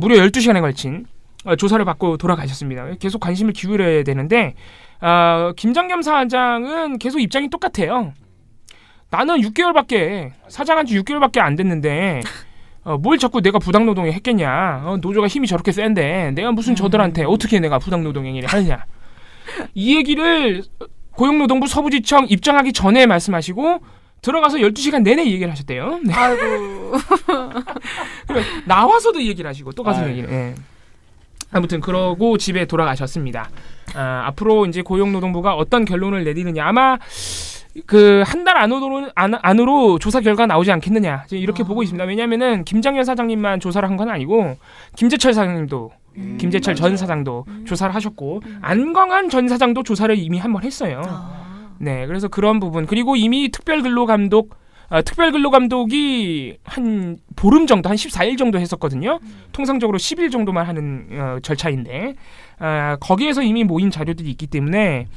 무려 12시간에 걸친 조사를 받고 돌아가셨습니다. 계속 관심을 기울여야 되는데 김장겸 사장은 계속 입장이 똑같아요. 나는 6개월밖에 사장한 지 6개월밖에 안 됐는데 뭘 자꾸 내가 부당노동에 했겠냐. 노조가 힘이 저렇게 센데 내가 무슨 저들한테 어떻게 내가 부당노동 행위를 하느냐. 이 얘기를 고용노동부 서부지청 입장하기 전에 말씀하시고 들어가서 12시간 내내 이 얘기를 하셨대요. 네. 아이고. 나와서도 이 얘기를 하시고 또 가서 얘기를. 예. 아무튼 그러고 집에 돌아가셨습니다. 앞으로 이제 고용노동부가 어떤 결론을 내리느냐 아마 그 한 달 안으로 조사 결과 나오지 않겠느냐 이렇게 보고 있습니다. 왜냐하면은 김장현 사장님만 조사를 한 건 아니고 김재철 사장님도 김재철 전 사장도 조사를 하셨고 안광한 전 사장도 조사를 이미 한 번 했어요. 네, 그래서 그런 부분 그리고 이미 특별근로감독이 한 보름 정도, 한 14일 정도 했었거든요. 통상적으로 10일 정도만 하는 절차인데 거기에서 이미 모인 자료들이 있기 때문에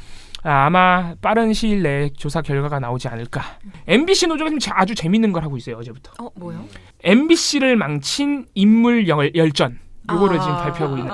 아마 빠른 시일 내에 조사 결과가 나오지 않을까. MBC 노조가 지금 아주 재밌는 걸 하고 있어요. 어제부터. 뭐요? MBC를 망친 인물 열전. 요거를 지금 발표하고 있는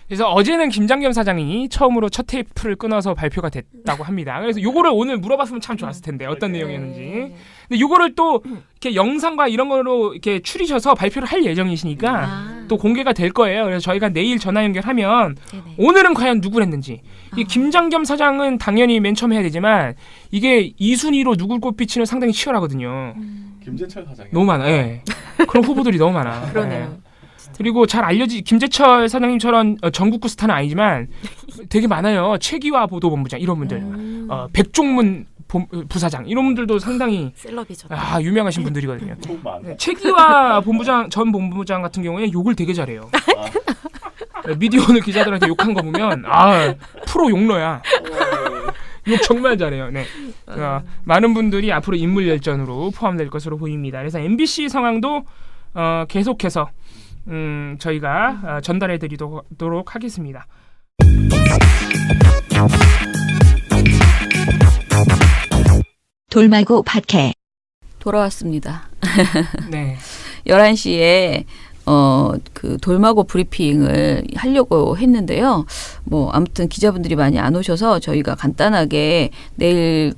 그래서 어제는 김장겸 사장이 처음으로 첫 테이프를 끊어서 발표가 됐다고 합니다. 그래서 요거를 오늘 물어봤으면 참 좋았을 텐데 어떤 내용이었는지. 근데 요거를 또 이렇게 영상과 이런 거로 이렇게 추리셔서 발표를 할 예정이시니까 또 공개가 될 거예요. 그래서 저희가 내일 전화 연결하면 오늘은 과연 누굴 했는지. 이 김장겸 사장은 당연히 맨 처음 해야 되지만 이게 2순위로 누굴 꼽히치는 상당히 치열하거든요. 김재철 사장이 너무 많아. 예. 그런 후보들이 너무 많아. 그러네요. 그리고 잘 알려진 김재철 사장님처럼 전국구 스타는 아니지만 되게 많아요. 최기화 보도본부장 이런 분들, 백종문 부사장 이런 분들도 상당히 셀럽이죠. 유명하신 분들이거든요. 네, 최기화 전 본부장 같은 경우에 욕을 되게 잘해요. 미디어오늘 기자들한테 욕한 거 보면 프로 욕러야. 욕 정말 잘해요. 네. 많은 분들이 앞으로 인물 열전으로 포함될 것으로 보입니다. 그래서 MBC 상황도 계속해서 저희가 전달해 드리도록 하겠습니다. 돌마고 팟캐 돌아왔습니다. 네. 11시에 그 돌마고 브리핑을 하려고 했는데요. 뭐 아무튼 기자분들이 많이 안 오셔서 저희가 간단하게 내일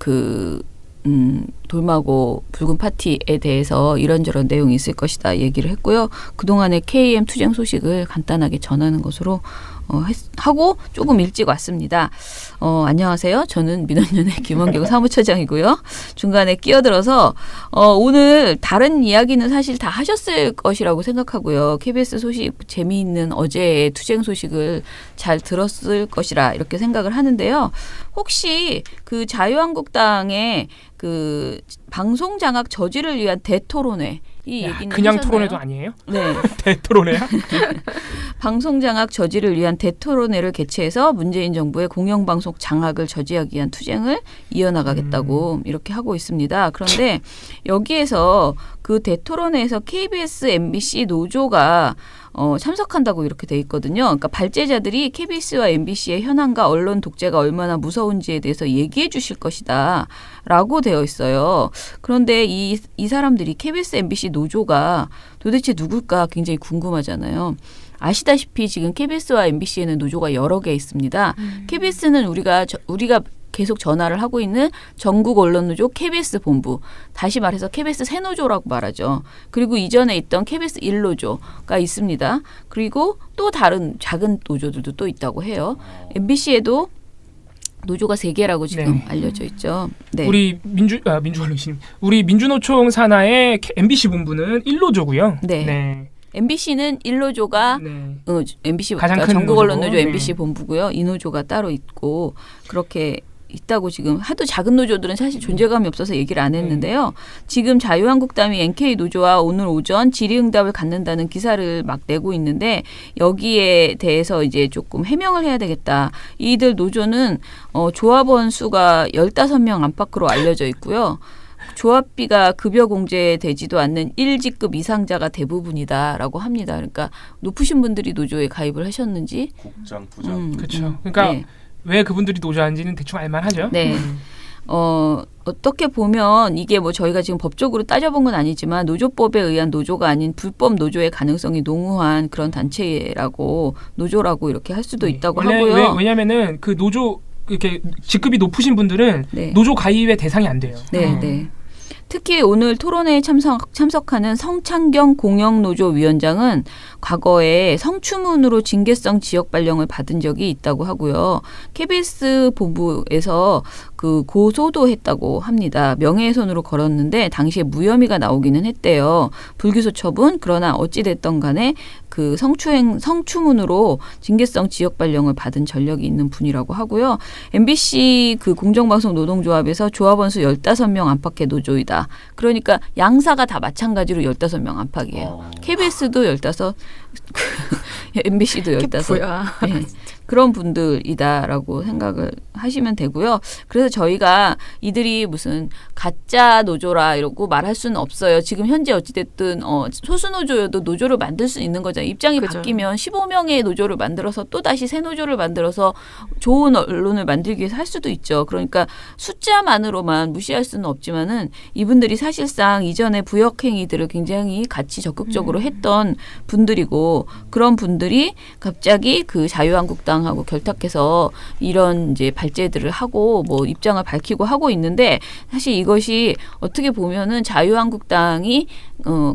돌마고 붉은 파티에 대해서 이런저런 내용이 있을 것이다 얘기를 했고요. 그동안의 KM 투쟁 소식을 간단하게 전하는 것으로 하고 조금 일찍 왔습니다. 안녕하세요. 저는 민원연의 김원경 사무처장이고요. 중간에 끼어들어서 오늘 다른 이야기는 사실 다 하셨을 것이라고 생각하고요. KBS 소식 재미있는 어제의 투쟁 소식을 잘 들었을 것이라 이렇게 생각을 하는데요. 혹시 그 자유한국당의 그 방송 장악 저지를 위한 대토론회 이 얘기는 그냥 하셨나요? 토론회도 아니에요? 네. 대토론회야? 방송 장악 저지를 위한 대토론회를 개최해서 문재인 정부의 공영방송 장악을 저지하기 위한 투쟁을 이어나가겠다고 이렇게 하고 있습니다. 그런데 여기에서 그 대토론회에서 KBS, MBC 노조가 참석한다고 이렇게 돼 있거든요. 그러니까 발제자들이 KBS와 MBC의 현황과 언론 독재가 얼마나 무서운지에 대해서 얘기해 주실 것이다 라고 되어 있어요. 그런데 이 사람들이 KBS, MBC 노조가 도대체 누굴까 굉장히 궁금하잖아요. 아시다시피 지금 KBS와 MBC에는 노조가 여러 개 있습니다. KBS는 우리가 계속 전화를 하고 있는 전국 언론노조 KBS 본부, 다시 말해서 KBS 새노조라고 말하죠. 그리고 이전에 있던 KBS 1노조가 있습니다. 그리고 또 다른 작은 노조들도 또 있다고 해요. MBC에도 노조가 3개라고 지금 네. 알려져 있죠. 네. 우리 민주언론심, 우리 민주노총 산하의 MBC 본부는 1노조고요. 네. MBC는 1노조가 네. MBC 가장 그러니까 큰 전국 언론노조 노조고, MBC 본부고요. 이 노조가 따로 있고 그렇게 있다고 지금 하도 작은 노조들은 사실 존재감이 없어서 얘기를 안 했는데요. 지금 자유한국당이 NK 노조와 오늘 오전 질의응답을 갖는다는 기사를 막 내고 있는데 여기에 대해서 이제 조금 해명을 해야 되겠다. 이들 노조는 조합원 수가 15명 안팎으로 알려져 있고요. 조합비가 급여 공제되지도 않는 1직급 이상자가 대부분이다라고 합니다. 그러니까 높으신 분들이 노조에 가입을 하셨는지 국장, 부장. 그렇죠. 그러니까 네. 왜 그분들이 노조하는지는 대충 알만하죠. 네. 어떻게 보면 이게 뭐 저희가 지금 법적으로 따져본 건 아니지만 노조법에 의한 노조가 아닌 불법 노조의 가능성이 농후한 그런 단체라고 노조라고 이렇게 할 수도 있다고 하고요. 왜냐면은 그 노조 이렇게 직급이 높으신 분들은 네. 노조 가입의 대상이 안 돼요. 네, 네. 특히 오늘 토론회에 참석하는 성창경 공영노조위원장은 과거에 성추문으로 징계성 지역 발령을 받은 적이 있다고 하고요. KBS 본부에서 그 고소도 했다고 합니다. 명예훼손으로 걸었는데 당시에 무혐의가 나오기는 했대요. 불기소 처분. 그러나 어찌 됐던 간에 그 성추문으로 징계성 지역 발령을 받은 전력이 있는 분이라고 하고요. MBC 그 공정방송 노동조합에서 조합원 수 15명 안팎의 노조이다. 그러니까 양사가 다 마찬가지로 15명 안팎이에요. KBS도 15, MBC도 15. 네. 그런 분들이다라고 생각을 하시면 되고요. 그래서 저희가 이들이 무슨 가짜 노조라 이러고 말할 수는 없어요. 지금 현재 어찌됐든 소수 노조여도 노조를 만들 수 있는 거잖아요. 입장이 바뀌면 15명의 노조를 만들어서 또 다시 새 노조를 만들어서 좋은 언론을 만들기 위해서 할 수도 있죠. 그러니까 숫자만으로만 무시할 수는 없지만은 이분들이 사실상 이전에 부역 행위들을 굉장히 같이 적극적으로 했던 분들이고 그런 분들이 갑자기 그 자유한국당 하고 결탁해서 이런 이제 발제들을 하고 뭐 입장을 밝히고 하고 있는데 사실 이것이 어떻게 보면은 자유한국당이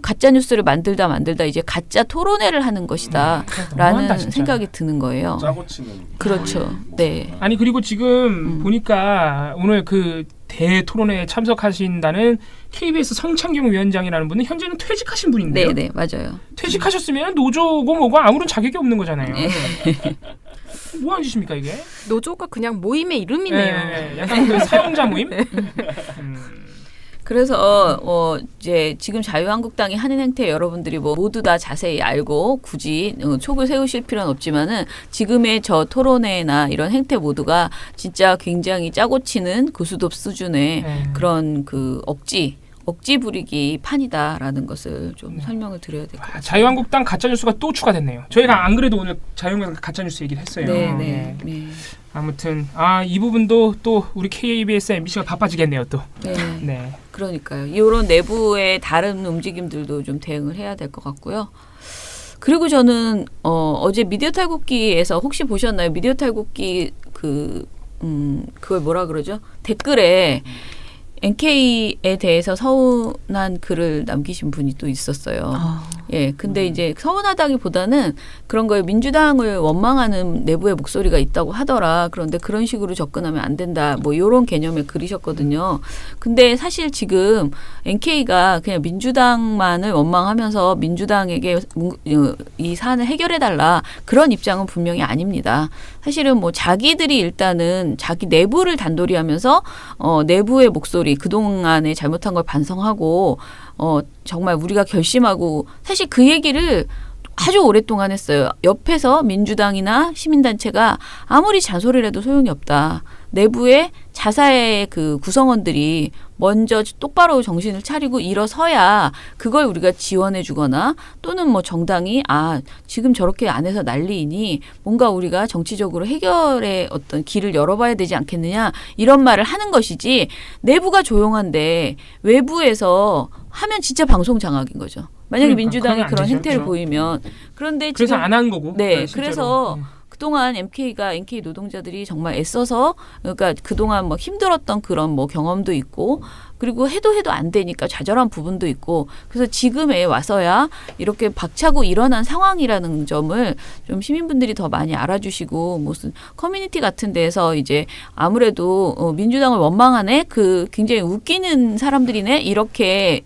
가짜 뉴스를 만들다 이제 가짜 토론회를 하는 것이다라는 생각이 드는 거예요. 짜고 치는. 그렇죠. 네. 아니 그리고 지금 보니까 오늘 그 대토론회에 참석하신다는 KBS 성창경 위원장이라는 분은 현재는 퇴직하신 분인데요. 네, 맞아요. 퇴직하셨으면 노조고 뭐고 아무런 자격이 없는 거잖아요. 네. 뭐 하는 짓입니까 이게? 노조가 그냥 모임의 이름이네요. 네, 약간 그 사용자 모임? 그래서 이제 지금 자유한국당이 하는 행태 여러분들이 뭐 모두 다 자세히 알고 굳이 촉을 세우실 필요는 없지만은 지금의 저 토론회나 이런 행태 모두가 진짜 굉장히 짜고 치는 고스톱 수준의 그런 그 억지 부리기 판이다라는 것을 좀 설명을 드려야 될 것 같아요. 자유한국당 가짜뉴스가 또 추가됐네요. 저희가 안 그래도 오늘 자유한국당 가짜뉴스 얘기를 했어요. 네. 아무튼 이 부분도 또 우리 KBS, MBC가 바빠지겠네요 또. 네. 그러니까요. 이런 내부의 다른 움직임들도 좀 대응을 해야 될 것 같고요. 그리고 저는 어제 미디어 탈곡기에서 혹시 보셨나요? 미디어 탈곡기 그걸 뭐라 그러죠? 댓글에 NK에 대해서 서운한 글을 남기신 분이 또 있었어요. 예, 근데 이제 서운하다기보다는 그런 거에 민주당을 원망하는 내부의 목소리가 있다고 하더라. 그런데 그런 식으로 접근하면 안 된다. 뭐 이런 개념을 그리셨거든요. 근데 사실 지금 NK가 그냥 민주당만을 원망하면서 민주당에게 이 사안을 해결해달라 그런 입장은 분명히 아닙니다. 사실은 뭐 자기들이 일단은 자기 내부를 단돌이 하면서 내부의 목소리 그동안에 잘못한 걸 반성하고 정말 우리가 결심하고 사실 그 얘기를 아주 오랫동안 했어요. 옆에서 민주당이나 시민단체가 아무리 잔소리를 해도 소용이 없다. 내부의 자사의 그 구성원들이 먼저 똑바로 정신을 차리고 일어서야 그걸 우리가 지원해 주거나 또는 뭐 정당이 지금 저렇게 안에서 난리이니 뭔가 우리가 정치적으로 해결의 어떤 길을 열어봐야 되지 않겠느냐 이런 말을 하는 것이지 내부가 조용한데 외부에서 하면 진짜 방송 장악인 거죠. 만약에 민주당이 그런 행태를 보이면 그런데 그래서 지금 안 한 거고. 네, 실제로. 그래서 그동안 NK 노동자들이 정말 애써서 그러니까 그동안 뭐 힘들었던 그런 뭐 경험도 있고 그리고 해도 안 되니까 좌절한 부분도 있고 그래서 지금에 와서야 이렇게 박차고 일어난 상황이라는 점을 좀 시민분들이 더 많이 알아주시고 무슨 커뮤니티 같은 데서 이제 아무래도 민주당을 원망하네 그 굉장히 웃기는 사람들이네 이렇게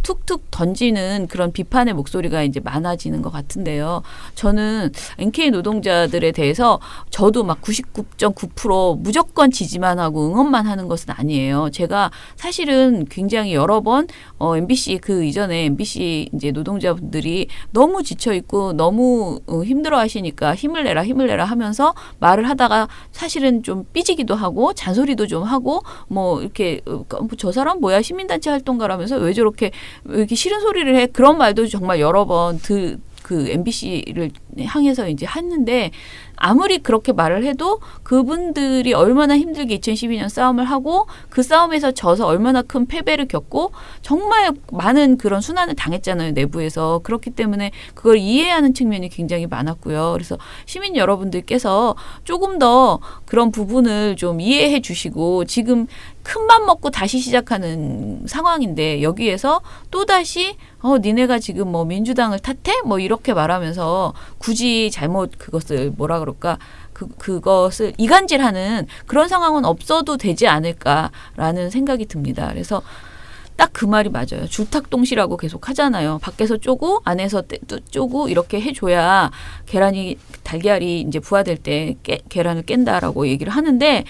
툭툭 던지는 그런 비판의 목소리가 이제 많아지는 것 같은데요. 저는 NK 노동자들에 대해서 저도 막 99.9% 무조건 지지만 하고 응원만 하는 것은 아니에요. 제가 사실은 굉장히 여러 번 MBC 그 이전에 MBC 이제 노동자분들이 너무 지쳐 있고 너무 힘들어 하시니까 힘을 내라 하면서 말을 하다가 사실은 좀 삐지기도 하고 잔소리도 좀 하고 뭐 이렇게 저 사람 뭐야 시민단체 활동가라면서 왜 이렇게 싫은 소리를 해 그런 말도 정말 여러 번 그 MBC를 향해서 이제 했는데 아무리 그렇게 말을 해도 그분들이 얼마나 힘들게 2012년 싸움을 하고 그 싸움에서 져서 얼마나 큰 패배를 겪고 정말 많은 그런 순환을 당했잖아요. 내부에서. 그렇기 때문에 그걸 이해하는 측면이 굉장히 많았고요. 그래서 시민 여러분들께서 조금 더 그런 부분을 좀 이해해 주시고 지금 큰맘 먹고 다시 시작하는 상황인데 여기에서 또다시 니네가 지금 뭐 민주당을 탓해? 뭐 이렇게 말하면서 굳이 잘못 그것을 뭐라 그럴까 그것을 이간질하는 그런 상황은 없어도 되지 않을까라는 생각이 듭니다. 그래서 딱 그 말이 맞아요. 줄탁동시라고 계속 하잖아요. 밖에서 쪼고 안에서 쪼고 이렇게 해줘야 달걀이 이제 부화될 때 계란을 깬다라고 얘기를 하는데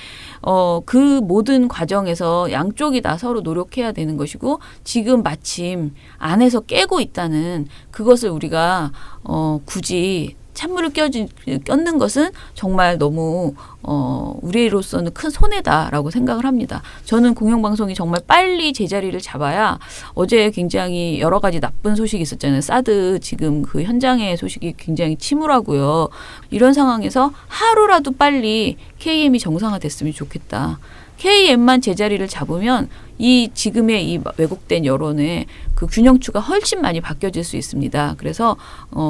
그 모든 과정에서 양쪽이 다 서로 노력해야 되는 것이고 지금 마침 안에서 깨고 있다는 그것을 우리가 굳이 찬물을 껴는 것은 정말 너무 우리로서는 큰 손해다라고 생각을 합니다. 저는 공영방송이 정말 빨리 제자리를 잡아야 어제 굉장히 여러 가지 나쁜 소식이 있었잖아요. 사드 지금 그 현장의 소식이 굉장히 침울하고요. 이런 상황에서 하루라도 빨리 KM이 정상화됐으면 좋겠다. KM만 제자리를 잡으면 이 지금의 이 왜곡된 여론의 그 균형추가 훨씬 많이 바뀌어질 수 있습니다. 그래서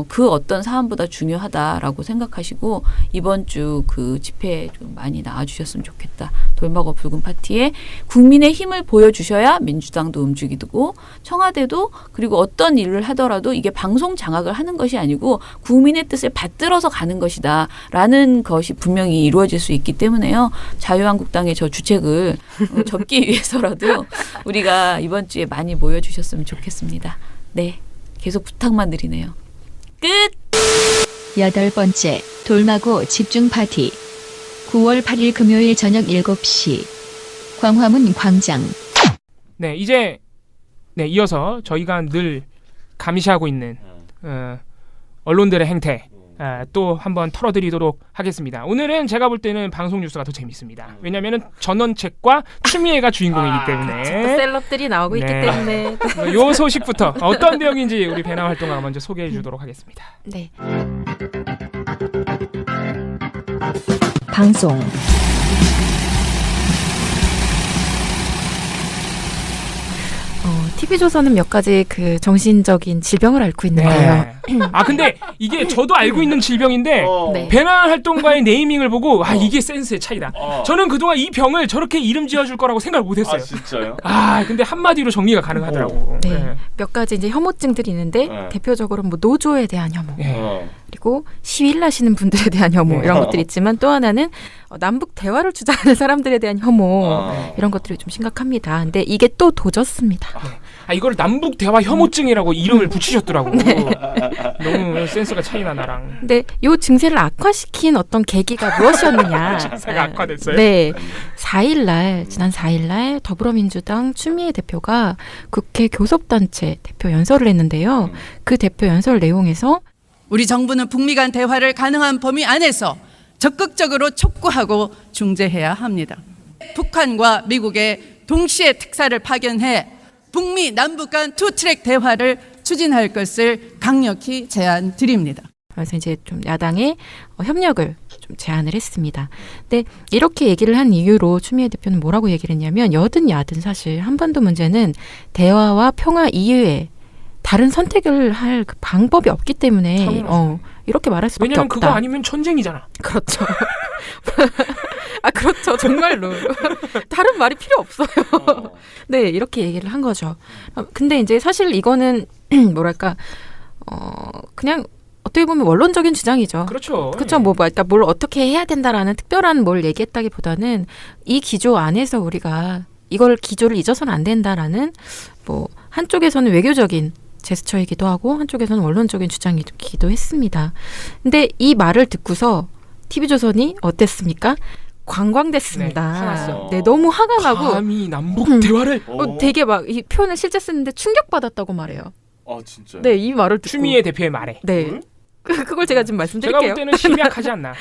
그 어떤 사안보다 중요하다라고 생각하시고 이번 주 그 집회에 좀 많이 나와주셨으면 좋겠다. 돌마고 붉은 파티에 국민의 힘을 보여주셔야 민주당도 움직이고 청와대도 그리고 어떤 일을 하더라도 이게 방송 장악을 하는 것이 아니고 국민의 뜻을 받들어서 가는 것이다. 라는 것이 분명히 이루어질 수 있기 때문에요. 자유한국당의 저 주책을 접기 위해서라도 우리가 이번 주에 많이 모여주셨으면 좋겠습니다. 네, 계속 부탁만 드리네요. 끝! 8번째 돌마고 집중 파티 9월 8일 금요일 저녁 7시 광화문 광장. 네, 이제 이어서 저희가 늘 감시하고 있는 언론들의 행태 또 한번 털어드리도록 하겠습니다. 오늘은 제가 볼 때는 방송 뉴스가 더 재밌습니다. 왜냐하면 전원책과 추미애가 주인공이기 때문에 셀럽들이 나오고 있기 때문에 요 소식부터 어떤 내용인지 우리 배나 활동가가 먼저 소개해 주도록 하겠습니다. 네. 방송 TV조선은 몇 가지 그 정신적인 질병을 앓고 있는데요. 아 근데 이게 저도 알고 있는 질병인데 네. 배낭 활동가의 네이밍을 보고 아 이게 센스의 차이다. 저는 그동안 이 병을 저렇게 이름 지어줄 거라고 생각을 못했어요. 진짜요? 아 근데 한마디로 정리가 가능하더라고. 네. 몇 가지 이제 혐오증들이 있는데 대표적으로 뭐 노조에 대한 혐오, 그리고 시위를 하시는 분들에 대한 혐오 이런 것들이 있지만 또 하나는 남북 대화를 주장하는 사람들에 대한 혐오 이런 것들이 좀 심각합니다. 근데 이게 또 도졌습니다. 아 이걸 남북 대화 혐오증이라고 이름을 붙이셨더라고. 너무 센스가 차이나 나랑. 근데 요 증세를 악화시킨 어떤 계기가 무엇이었느냐? 증세가 악화됐어요? 네. 4일날 지난 4일날 더불어민주당 추미애 대표가 국회 교섭단체 대표 연설을 했는데요. 그 대표 연설 내용에서 우리 정부는 북미 간 대화를 가능한 범위 안에서 적극적으로 촉구하고 중재해야 합니다. 북한과 미국의 동시에 특사를 파견해 북미 남북 간 투트랙 대화를 추진할 것을 강력히 제안드립니다. 그래서 이제 좀 야당의 협력을 좀 제안을 했습니다. 근데 이렇게 얘기를 한 이유로 추미애 대표는 뭐라고 얘기를 했냐면 여든 야든 사실 한반도 문제는 대화와 평화 이외에 다른 선택을 할 그 방법이 없기 때문에 이렇게 말할 수밖에 왜냐면 없다. 그거 아니면 전쟁이잖아. 그렇죠. 아 그렇죠. 정말로 다른 말이 필요 없어요. 네 이렇게 얘기를 한 거죠. 근데 이제 사실 이거는 뭐랄까 그냥 어떻게 보면 원론적인 주장이죠. 그렇죠. 그렇죠. 그러니까 뭘 어떻게 해야 된다라는 특별한 뭘 얘기했다기보다는 이 기조 안에서 우리가 이걸 기조를 잊어서는 안 된다라는 뭐 한쪽에서는 외교적인 제스처이기도 하고 한쪽에서는 원론적인 주장이기도 했습니다. 근데 이 말을 듣고서 TV조선이 어땠습니까? 관광됐습니다. 네, 화났어. 네, 너무 화가 나고 감히 남북 대화를 되게 막 이 표현을 실제 쓰는데 충격받았다고 말해요. 아 진짜. 네, 이 말을 듣고 추미애 대표의 말에. 네. 그걸 제가 좀 말씀드릴게요. 제가 볼 때는 심약하지 않나.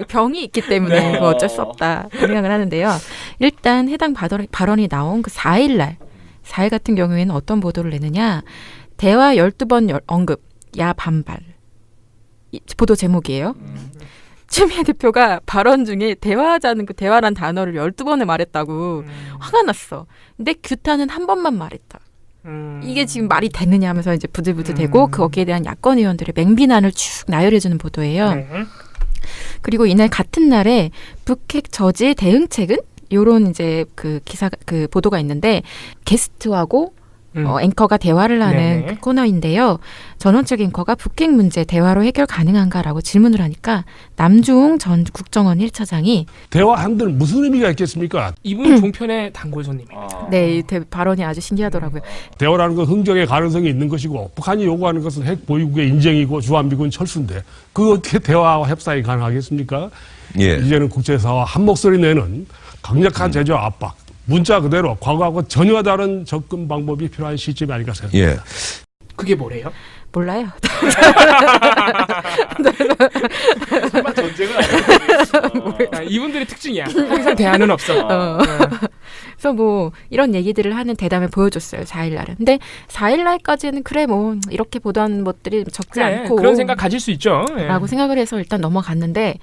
병이 있기 때문에 네. 뭐 어쩔 수 없다 생각을 하는데요. 일단 해당 발언이 나온 그 4일 같은 경우에는 어떤 보도를 내느냐. 대화 12번 언급, 야 반발. 보도 제목이에요. 추미애 대표가 발언 중에 대화하자는 그 대화란 단어를 12번을 말했다고 화가 났어. 근데 규탄은 한 번만 말했다. 이게 지금 말이 되느냐 하면서 이제 부들부들대고 거기에 대한 야권 의원들의 맹비난을 쭉 나열해주는 보도예요. 네. 그리고 이날 같은 날에 북핵 저지 대응책은 요런 이제 그 기사 그 보도가 있는데 게스트하고 앵커가 대화를 하는 그 코너인데요. 전원책 앵커가 북핵 문제 대화로 해결 가능한가라고 질문을 하니까 남주홍 전 국정원 1차장이 대화한들 무슨 의미가 있겠습니까? 이분 종편의 단골 손님. 네, 이 발언이 아주 신기하더라고요. 대화라는 건 흥정의 가능성이 있는 것이고 북한이 요구하는 것은 핵 보유국의 인정이고 주한미군 철수인데 그 어떻게 대화와 협상이 가능하겠습니까? 예. 이제는 국제사와 한 목소리 내는 강력한 제재 압박. 문자 그대로 과거하고 전혀 다른 접근 방법이 필요한 시점이 아닐까 생각합니다. 예. 그게 뭐래요? 몰라요. 설마 전쟁은 아니에요. 이분들의 특징이야. 항상 대안은 없어. 그래서 뭐 이런 얘기들을 하는 대담을 보여줬어요. 4일날은. 근데 4일날까지는 그래 뭐 이렇게 보던 것들이 적지 않고 그런 생각 가질 수 있죠. 라고 생각을 해서 일단 넘어갔는데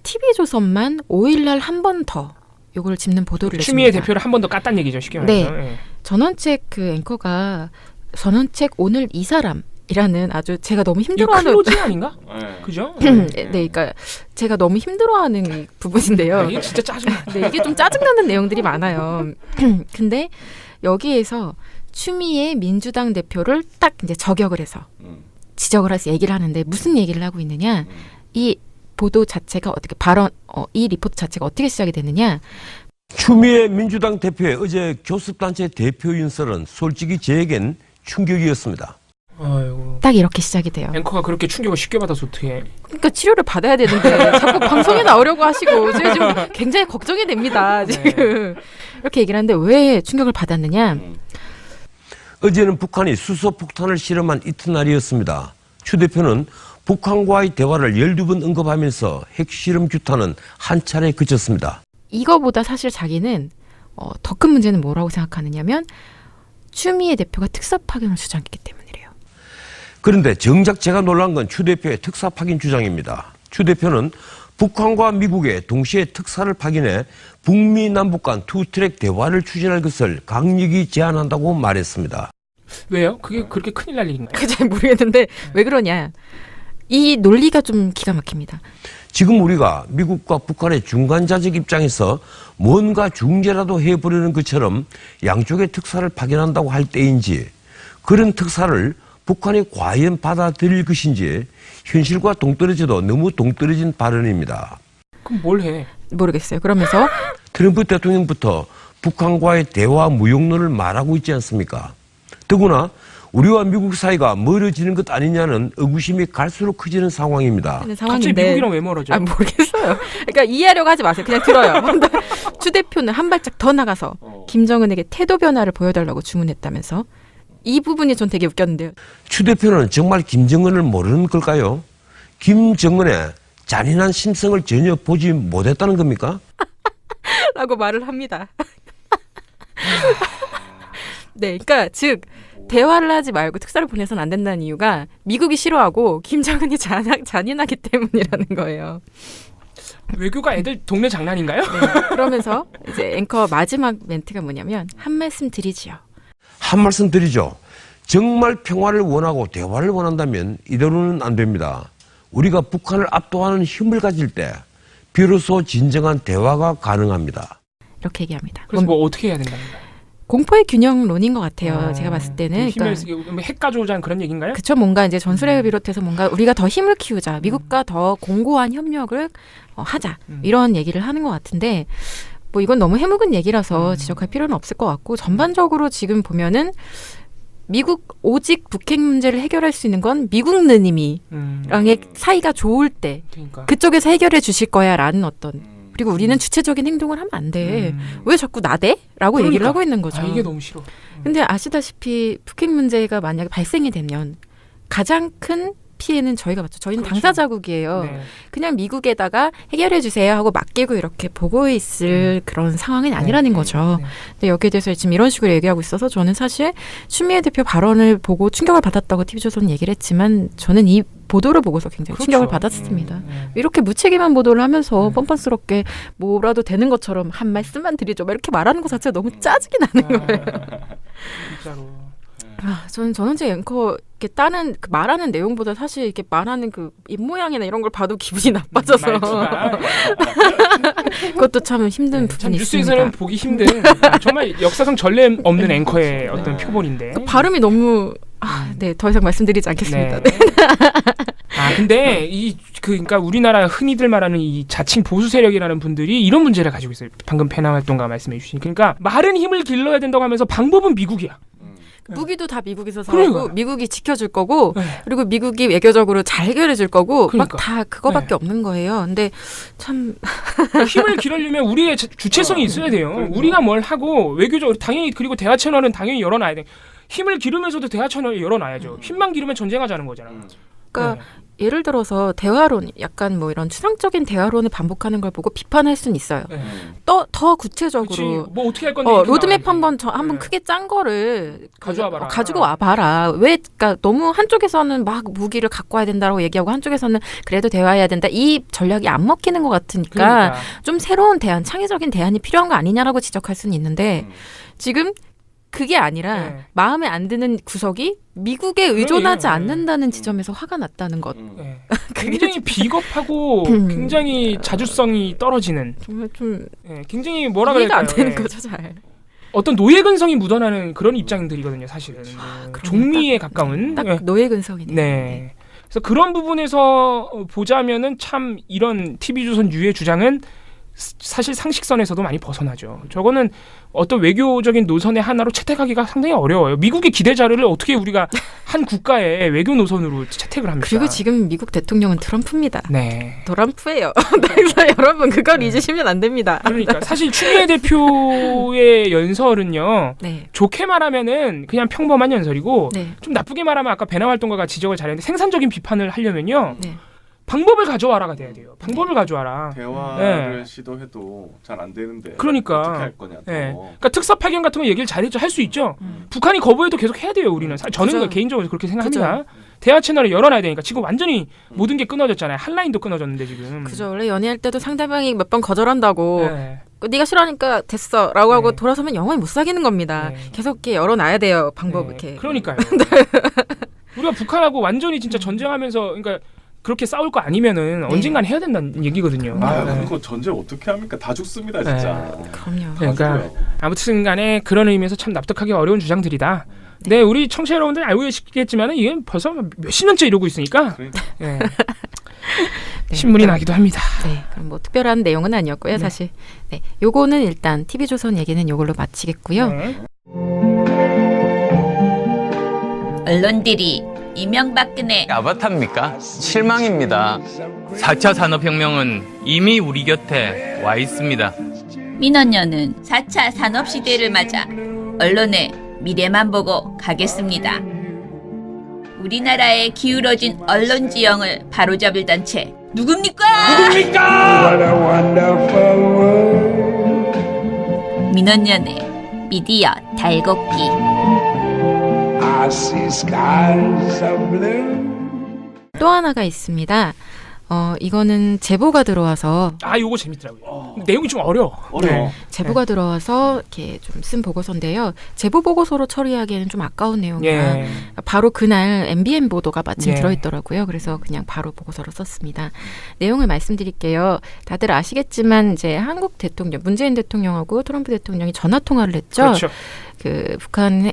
TV조선만 5일날 한 번 더 요걸 짚는 보도를 추미애 했습니다. 대표를 한 번 더 깠단 얘기죠. 쉽게 말해서. 네. 전원책 그 앵커가 전원책 오늘 이 사람이라는 아주 제가 너무 힘들어하는 클로징 아닌가? 그죠? 네, 그러니까 제가 너무 힘들어하는 부분인데요. 이게 진짜 짜증나. 네, 이게 좀 짜증나는 내용들이 많아요. 근데 여기에서 추미애 민주당 대표를 딱 이제 저격을 해서 지적을 해서 얘기를 하는데 무슨 얘기를 하고 있느냐? 이 보도 자체가 어떻게 이 리포트 자체가 어떻게 시작이 됐느냐? 추미애 민주당 대표의 어제 교섭단체 대표 연설은 솔직히 저에겐 충격이었습니다. 아이고. 딱 이렇게 시작이 돼요. 앵커가 그렇게 충격을 쉽게 받아서 어떻게? 그러니까 치료를 받아야 되는데 자꾸 방송에 나오려고 하시고 제가 지금 굉장히 걱정이 됩니다. 지금 이렇게 얘기를 하는데 왜 충격을 받았느냐? 어제는 북한이 수소폭탄을 실험한 이튿날이었습니다. 추 대표는 북한과의 대화를 12번 언급하면서 핵실험 규탄은 한 차례 그쳤습니다. 이거보다 사실 자기는 더 큰 문제는 뭐라고 생각하느냐면 추미애 대표가 특사 파견을 주장했기 때문이래요. 그런데 정작 제가 놀란 건 추 대표의 특사 파견 주장입니다. 추 대표는 북한과 미국에 동시에 특사를 파견해 북미 남북 간 투트랙 대화를 추진할 것을 강력히 제안한다고 말했습니다. 왜요? 그게 그렇게 큰일 날 일인가요? 그 잘 모르겠는데 왜 그러냐. 이 논리가 좀 기가 막힙니다. 지금 우리가 미국과 북한의 중간자적 입장에서 뭔가 중재라도 해보려는 것처럼 양쪽의 특사를 파견한다고 할 때인지 그런 특사를 북한이 과연 받아들일 것인지 현실과 동떨어져도 너무 동떨어진 발언입니다. 그럼 뭘 해? 모르겠어요. 그러면서 트럼프 대통령부터 북한과의 대화 무용론을 말하고 있지 않습니까? 더구나 우리와 미국 사이가 멀어지는 것 아니냐는 의구심이 갈수록 커지는 상황입니다. 갑자기 미국이랑 왜 멀어져? 모르겠어요. 그러니까 이해하려고 하지 마세요. 그냥 들어요. 추 대표는 한 발짝 더 나가서 김정은에게 태도 변화를 보여달라고 주문했다면서 이 부분이 전 되게 웃겼는데요. 추 대표는 정말 김정은을 모르는 걸까요? 김정은의 잔인한 심성을 전혀 보지 못했다는 겁니까? 라고 말을 합니다. 네, 그러니까 즉 대화를 하지 말고 특사를 보내서는 안 된다는 이유가 미국이 싫어하고 김정은이 잔인하기 때문이라는 거예요. 외교가 애들 동네 장난인가요? 네, 그러면서 이제 앵커 마지막 멘트가 뭐냐면 한 말씀 드리지요. 한 말씀 드리죠. 정말 평화를 원하고 대화를 원한다면 이대로는 안 됩니다. 우리가 북한을 압도하는 힘을 가질 때 비로소 진정한 대화가 가능합니다. 이렇게 얘기합니다. 그래서 뭐 어떻게 해야 된다는가요? 공포의 균형론인 것 같아요. 제가 봤을 때는. 힘을 핵 가져오자는 그런 얘기인가요? 그쵸. 뭔가 이제 전술핵을 비롯해서 뭔가 우리가 더 힘을 키우자. 미국과 더 공고한 협력을 하자. 이런 얘기를 하는 것 같은데 뭐 이건 너무 해묵은 얘기라서 지적할 필요는 없을 것 같고 전반적으로 지금 보면은 미국 오직 북핵 문제를 해결할 수 있는 건 미국 느님이랑의 사이가 좋을 때 그러니까. 그쪽에서 해결해 주실 거야라는 어떤 그리고 우리는 주체적인 행동을 하면 안 돼. 왜 자꾸 나대? 라고 그러니까. 얘기를 하고 있는 거죠. 이게 너무 싫어. 근데 아시다시피 북핵 문제가 만약에 발생이 되면 가장 큰 피해는 저희가 받죠. 저희는 그렇죠. 당사자국이에요. 네. 그냥 미국에다가 해결해 주세요 하고 맡기고 이렇게 보고 있을 그런 상황은 아니라는 거죠. 근데 여기에 대해서 지금 이런 식으로 얘기하고 있어서 저는 사실 추미애 대표 발언을 보고 충격을 받았다고 TV조선은 얘기를 했지만 저는 이 보도를 보고서 굉장히 그렇죠. 충격을 받았습니다. 이렇게 무책임한 보도를 하면서 뻔뻔스럽게 뭐라도 되는 것처럼 한 말씀만 드리죠. 막 이렇게 말하는 것 자체가 너무 짜증이 나는 거예요. 진짜로. 저는 전원재 앵커 이렇게 따는 그 말하는 내용보다 사실 이렇게 말하는 그 입모양이나 이런 걸 봐도 기분이 나빠져서 그것도 참 힘든 부분이 뉴스에서는 있습니다. 보기 힘든 정말 역사상 전례 없는 앵커의 어떤 표본인데 그 발음이 너무 네, 더 이상 말씀드리지 않겠습니다. 네. 근데 그러니까 우리나라 흔히들 말하는 이 자칭 보수 세력이라는 분들이 이런 문제를 가지고 있어요. 방금 배남 활동가 말씀해 주신. 그러니까 말은 힘을 길러야 된다고 하면서 방법은 미국이야. 무기도 다 미국에서 그러니까. 사고 미국이 지켜줄 거고 그리고 미국이 외교적으로 잘 해결해 줄 거고 그러니까. 막 다 그거밖에 없는 거예요. 근데 참 힘을 기르려면 우리의 주체성이 있어야 돼요. 우리가 뭘 하고 외교적 당연히 그리고 대화 채널은 당연히 열어놔야 돼. 힘을 기르면서도 대화 채널을 열어놔야죠. 힘만 기르면 전쟁하자는 거잖아. 그러니까 예를 들어서 대화론, 약간 뭐 이런 추상적인 대화론을 반복하는 걸 보고 비판할 수는 있어요. 더 구체적으로 그치. 뭐 어떻게 할 건데 로드맵 한번 크게 짠 거를 가져와봐라. 가지고 와봐라. 왜? 그러니까 너무 한쪽에서는 막 무기를 갖고 와야 된다고 얘기하고 한쪽에서는 그래도 대화해야 된다. 이 전략이 안 먹히는 것 같으니까 그러니까. 좀 새로운 대안, 창의적인 대안이 필요한 거 아니냐라고 지적할 수는 있는데 지금 그게 아니라 마음에 안 드는 구석이 미국에 의존하지 않는다는 지점에서 화가 났다는 것. 굉장히 비겁하고 굉장히 자주성이 떨어지는 정말 좀 굉장히 뭐라 이해가 그럴까요? 안 되는 거죠, 잘. 어떤 노예 근성이 묻어나는 그런 입장들이거든요, 사실은. 종미에 가까운. 딱 노예 근성이네요. 네. 그래서 그런 부분에서 보자면은 참 이런 TV조선 유의 주장은 사실 상식선에서도 많이 벗어나죠. 저거는 어떤 외교적인 노선의 하나로 채택하기가 상당히 어려워요. 미국의 기대 자료를 어떻게 우리가 한 국가의 외교 노선으로 채택을 합니까? 그리고 지금 미국 대통령은 트럼프입니다. 네. 트럼프예요. 그래서 여러분 그걸 잊으시면 안 됩니다. 그러니까 사실 추미애 대표의 연설은요. 네. 좋게 말하면은 그냥 평범한 연설이고 네. 좀 나쁘게 말하면 아까 배남 활동가가 지적을 잘했는데 생산적인 비판을 하려면요. 네. 방법을 가져와라가 돼야 돼요. 방법을 가져와라. 대화를 시도해도 잘 안 되는데 그러니까 어떻게 할 거냐 또. 그러니까 특사 파견 같은 거 얘기를 잘했죠. 할 수 있죠. 북한이 거부해도 계속 해야 돼요. 우리는 저는 그죠. 개인적으로 그렇게 생각합니다. 그죠. 대화 채널을 열어놔야 되니까 지금 완전히 모든 게 끊어졌잖아요. 한라인도 끊어졌는데 지금. 그죠. 원래 연애할 때도 상대방이 몇 번 거절한다고 네가 싫어하니까 됐어라고 하고 돌아서면 영원히 못 사귀는 겁니다. 네. 계속 이렇게 열어놔야 돼요. 방법 이렇게. 그러니까요. 우리가 북한하고 완전히 진짜 전쟁하면서 그러니까 그렇게 싸울 거 아니면은 언젠간 해야 된다는 얘기거든요. 그거 전쟁 어떻게 합니까? 다 죽습니다, 진짜. 그럼요. 그러니까 아무튼간에 그런 의미에서 참 납득하기 어려운 주장들이다. 네, 우리 청취자 여러분들 알고 계시겠지만은 이게 벌써 몇십 년째 이러고 있으니까 네. 신문이 나기도 합니다. 네, 그럼 뭐 특별한 내용은 아니었고요, 사실. 네, 요거는 일단 TV조선 얘기는 요걸로 마치겠고요. 네. 언론들이 이명박근혜 아바타입니까? 실망입니다. 4차 산업혁명은 이미 우리 곁에 와 있습니다. 민원연은 4차 산업시대를 맞아 언론의 미래만 보고 가겠습니다. 우리나라의 기울어진 언론 지형을 바로잡을 단체 누굽니까? 민원연의 미디어 달곡기. 또 하나가 있습니다. 이거는 제보가 들어와서 요거 재밌더라고요. 내용이 좀 어려워. 제보가 들어와서 이렇게 좀 쓴 보고서인데요. 제보 보고서로 처리하기에는 좀 아까운 내용이라 바로 그날 MBN 보도가 마침 들어있더라고요. 그래서 그냥 바로 보고서로 썼습니다. 내용을 말씀드릴게요. 다들 아시겠지만 이제 한국 대통령 문재인 대통령하고 트럼프 대통령이 전화 통화를 했죠. 그렇죠. 그 북한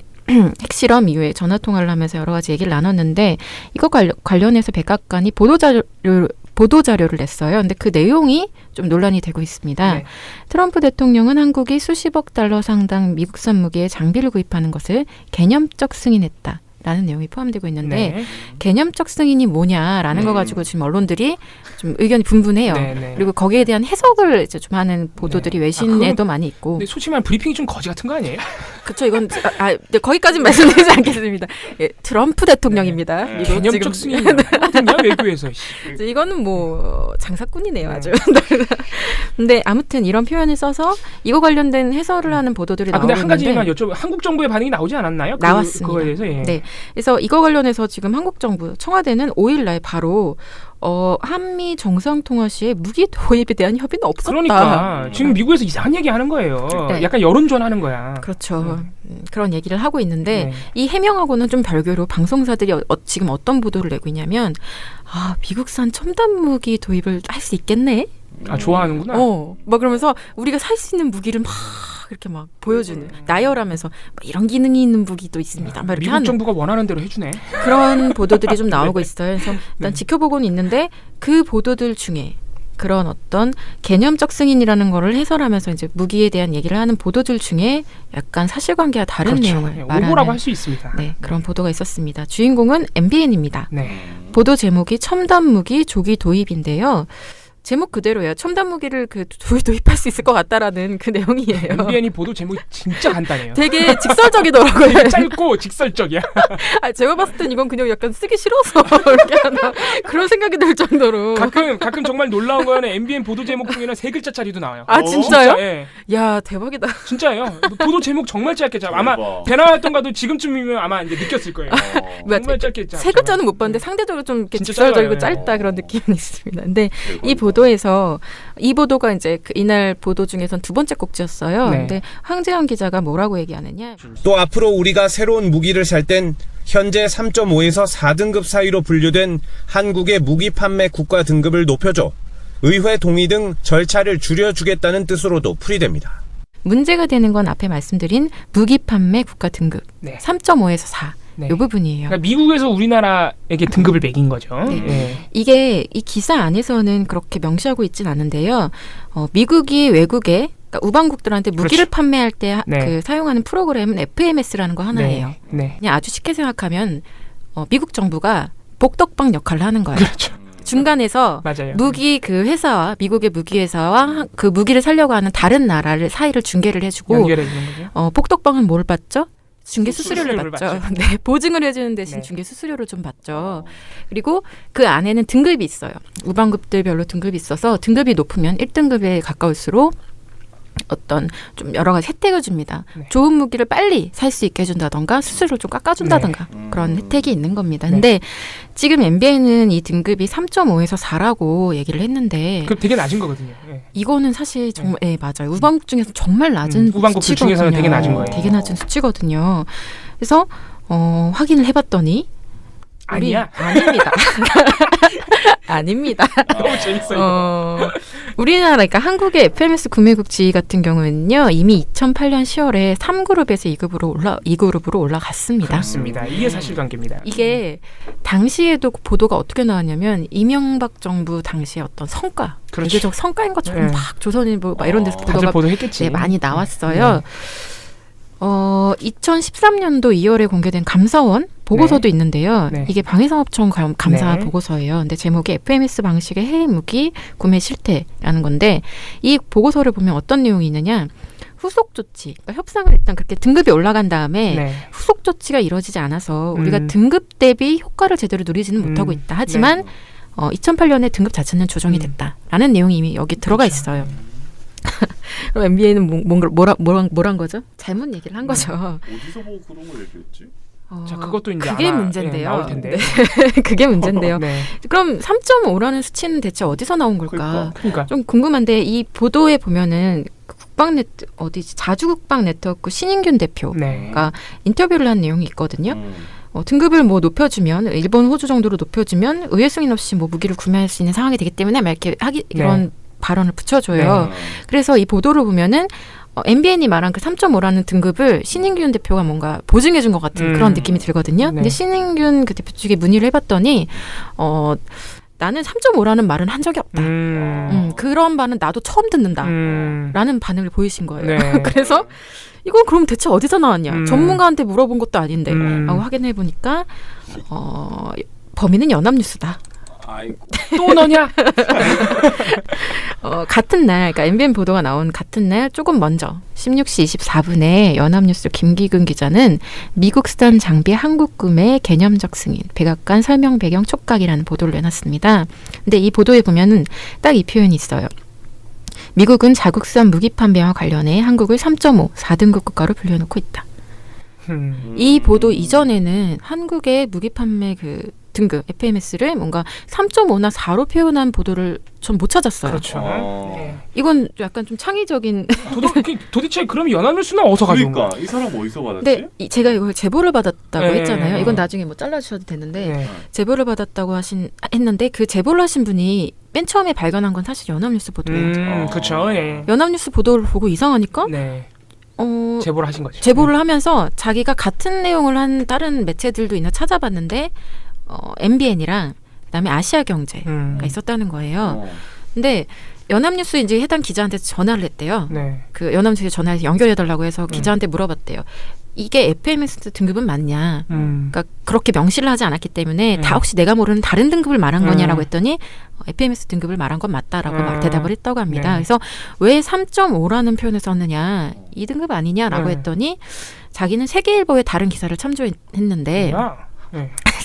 핵실험 이후에 전화 통화를 하면서 여러 가지 얘기를 나눴는데 이거 관련해서 백악관이 보도자료를 냈어요. 근데 그 내용이 좀 논란이 되고 있습니다. 트럼프 대통령은 한국이 수십억 달러 상당 미국산 무기의 장비를 구입하는 것을 개념적 승인했다. 라는 내용이 포함되고 있는데 개념적 승인이 뭐냐라는 거 가지고 지금 언론들이 좀 의견이 분분해요. 그리고 거기에 대한 해석을 이제 좀 하는 보도들이 외신에도 많이 있고. 근데 솔직히 말하면 브리핑이 좀 거지 같은 거 아니에요? 그렇죠. 이건 거기까지는 말씀드리지 않겠습니다. 트럼프 대통령입니다. 개념적 승인이야. 외교에서. 이거는 뭐 장사꾼이네요, 아주. 근데 아무튼 이런 표현을 써서 이거 관련된 해설을 하는 보도들이 나오고 근데 있는데. 한 가지만 여쭤보. 한국 정부의 반응이 나오지 않았나요? 나왔습니다. 그거에 대해서. 네. 그래서 이거 관련해서 지금 한국 정부 청와대는 5일날 바로 한미 정상통화 시에 무기 도입에 대한 협의는 없었다. 그러니까 지금 미국에서 이상한 얘기하는 거예요. 약간 여론전하는 거야. 그렇죠. 그런 얘기를 하고 있는데 이 해명하고는 좀 별개로 방송사들이 지금 어떤 보도를 내고 있냐면 미국산 첨단 무기 도입을 할 수 있겠네. 좋아하는구나. 막 그러면서 우리가 살 수 있는 무기를 막 이렇게 막 보여주는 나열하면서 이런 기능이 있는 무기도 있습니다. 막 이렇게 미국 정부가 원하는 대로 해주네. 그런 보도들이 좀 나오고 있어요. 그래서 일단 지켜보고는 있는데 그 보도들 중에 그런 어떤 개념적 승인이라는 거를 해설하면서 이제 무기에 대한 얘기를 하는 보도들 중에 약간 사실관계와 다른 내용을 말하는 오보라고 할 수 있습니다. 그런 보도가 있었습니다. 주인공은 MBN입니다. 네. 보도 제목이 첨단 무기 조기 도입인데요. 제목 그대로예요. 첨단 무기를 도입할 수 있을 것 같다라는 그 내용이에요. MBN이 보도 제목이 진짜 간단해요. 되게 직설적이더라고요. 되게 짧고 직설적이야. 제가 봤을 땐 이건 그냥 약간 쓰기 싫어서 이렇게 하나 그런 생각이 들 정도로. 가끔 정말 놀라운 거는 MBN 보도 제목 중에는 3글자짜리도 나와요. 진짜요? 진짜, 예. 야 대박이다. 진짜예요. 보도 제목 정말 짧게 잡아. 아마 배나 활동가도 지금쯤이면 아마 이제 느꼈을 거예요. 정말 짧게 잡아. 3글자는 못 봤는데 상대적으로 좀 이렇게 직설적이고 짧다 그런 느낌이 있습니다. 근데 이 보도에서 이 보도가 이제 이날 보도 중에선 두 번째 꼭지였어요. 근데 황재현 기자가 뭐라고 얘기하느냐. 또 앞으로 우리가 새로운 무기를 살 땐 현재 3.5에서 4등급 사이로 분류된 한국의 무기 판매 국가 등급을 높여줘 의회 동의 등 절차를 줄여주겠다는 뜻으로도 풀이됩니다. 문제가 되는 건 앞에 말씀드린 무기 판매 국가 등급 3.5에서 4. 이 부분이에요. 그러니까 미국에서 우리나라에게 등급을 매긴 거죠. 이게 이 기사 안에서는 그렇게 명시하고 있진 않은데요. 미국이 외국에 그러니까 우방국들한테 무기를 판매할 때 그 사용하는 프로그램은 FMS라는 거 하나예요. 그냥 아주 쉽게 생각하면 미국 정부가 복덕방 역할을 하는 거예요. 그렇죠. 중간에서 무기 그 회사와 미국의 무기 회사와 그 무기를 살려고 하는 다른 나라를 사이를 중개를 해주고 연결해 주는 거죠. 복덕방은 뭘 받죠? 중개 수수료를 받죠. 네, 보증을 해주는 대신 중개 수수료를 좀 받죠. 그리고 그 안에는 등급이 있어요. 우방국들별로 등급이 있어서 등급이 높으면 1등급에 가까울수록 어떤 좀 여러 가지 혜택을 줍니다. 네. 좋은 무기를 빨리 살 수 있게 해준다던가 수수료를 좀 깎아준다던가 그런 혜택이 있는 겁니다. 네. 근데 지금 MBN은 이 등급이 3.5에서 4라고 얘기를 했는데 그 되게 낮은 거거든요. 예. 이거는 사실 정말 맞아요. 우방국 중에서 정말 낮은 우방국들 수치거든요. 중에서는 되게 낮은 거예요. 되게 낮은 수치거든요. 그래서 확인을 해봤더니 아니야? 아닙니다. 아닙니다. 너무 재밌어요. 우리나라, 그러니까 한국의 FMS 구매국지 같은 경우에는요, 이미 2008년 10월에 3그룹에서 2그룹으로 올라갔습니다. 그렇습니다. 이게 사실관계입니다. 이게 당시에도 보도가 어떻게 나왔냐면 이명박 정부 당시의 어떤 성과, 그렇죠. 대개적 성과인 것처럼 네. 막 조선일보 막 이런 데서 다들 보도했겠지. 네, 많이 나왔어요. 2013년도 2월에 공개된 감사원 보고서도 있는데요. 네. 이게 방위산업청 감사 네. 보고서예요. 근데 제목이 FMS 방식의 해외 무기 구매 실태라는 건데 이 보고서를 보면 어떤 내용이 있느냐. 후속 조치, 그러니까 협상을 일단 그렇게 등급이 올라간 다음에 네. 후속 조치가 이루어지지 않아서 우리가 등급 대비 효과를 제대로 누리지는 못하고 있다. 하지만 2008년에 등급 자체는 조정이 됐다라는 내용이 이미 여기 들어가 있어요. 그럼 MBA는 뭐란 거죠? 잘못 얘기를 한 거죠. 어디서 보고 그런 걸 얘기했지? 자, 그것도 이제 그게 아마, 문제인데요. 예, 나올 텐데. 네. 그게 문제인데요. 네. 그럼 3.5라는 수치는 대체 어디서 나온 걸까? 그러니까. 좀 궁금한데 이 보도에 보면은 자주국방 네트워크 신인균 대표가 인터뷰를 한 내용이 있거든요. 등급을 뭐 높여주면 일본, 호주 정도로 높여주면 의회 승인 없이 뭐 무기를 구매할 수 있는 상황이 되기 때문에 막 이렇게 이런 발언을 붙여줘요. 그래서 이 보도를 보면은 MBN이 말한 그 3.5라는 등급을 신인균 대표가 뭔가 보증해준 것 같은 그런 느낌이 들거든요. 근데 신인균 그 대표 측에 문의를 해봤더니 나는 3.5라는 말은 한 적이 없다. 그런 말은 나도 처음 듣는다. 라는 반응을 보이신 거예요. 네. 그래서 이건 그럼 대체 어디서 나왔냐. 전문가한테 물어본 것도 아닌데 라고 확인해보니까 범인은 연합뉴스다. 아이고. 또 너냐? 같은 날, 그러니까 MBN 보도가 나온 같은 날 조금 먼저 16시 24분에 연합뉴스 김기근 기자는 미국 수단 장비 한국 구매 개념적 승인, 백악관 설명 배경 촉각이라는 보도를 내놨습니다. 근데 이 보도에 보면은 딱 이 표현이 있어요. 미국은 자국 수단 무기 판매와 관련해 한국을 3.5, 4등급 국가로 불려놓고 있다. 이 보도 이전에는 한국의 무기 판매 그 등급 FMS를 뭔가 3.5나 4로 표현한 보도를 전 못 찾았어요. 그렇죠. 이건 약간 좀 창의적인. 도대체 그럼 연합뉴스는 어디서 가져온 거야? 그러니까 이 사람 어디서 받았지? 네, 제가 이걸 제보를 받았다고 네. 했잖아요. 이건 나중에 뭐 잘라주셔도 되는데 제보를 받았다고 했는데 그 제보를 하신 분이 맨 처음에 발견한 건 사실 연합뉴스 보도예요. 그렇죠. 예. 연합뉴스 보도를 보고 이상하니까 제보를 하신 거죠. 제보를 하면서 자기가 같은 내용을 한 다른 매체들도 있나 찾아봤는데 MBN이랑 그다음에 아시아경제가 있었다는 거예요. 근데 연합뉴스 이제 해당 기자한테 전화를 했대요. 그 연합뉴스에 전화해서 연결해달라고 해서 기자한테 물어봤대요. 이게 FMS 등급은 맞냐? 그러니까 그렇게 명시를 하지 않았기 때문에 다 혹시 내가 모르는 다른 등급을 말한 거냐라고 했더니 FMS 등급을 말한 건 맞다라고 대답을 했다고 합니다. 그래서 왜 3.5라는 표현을 썼느냐? 이 등급 아니냐라고 했더니 자기는 세계일보의 다른 기사를 참조했는데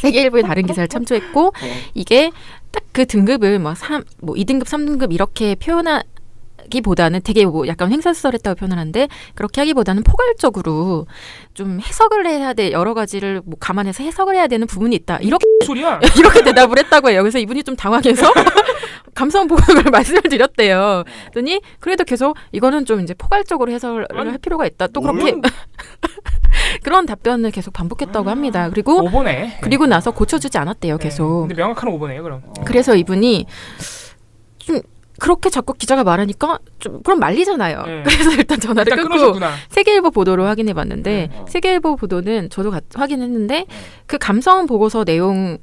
세계일보의 다른 기사를 참조했고 이게 딱 그 등급을 뭐 2등급, 3등급 이렇게 표현하기보다는 되게 뭐 약간 횡설수설했다고 표현을 하는데 그렇게 하기보다는 포괄적으로 좀 해석을 해야 돼 여러 가지를 뭐 감안해서 해석을 해야 되는 부분이 있다. 이렇게 소리야? 이렇게 대답을 했다고 해요. 그래서 이분이 좀 당황해서 감사원 보고를 말씀을 드렸대요. 그랬더니 그래도 계속 이거는 좀 이제 포괄적으로 해설을 할 필요가 있다. 또 그렇게 그런 답변을 계속 반복했다고 합니다. 그리고 오보네. 그리고 나서 고쳐주지 않았대요. 계속. 근데 명확한 오보네요, 그럼. 그래서 이분이 좀 그렇게 자꾸 기자가 말하니까 좀 그럼 말리잖아요. 그래서 일단 전화를 일단 끊고 끊으셨구나. 세계일보 보도를 확인해봤는데 세계일보 보도는 저도 확인했는데 그 감사원 보고서 내용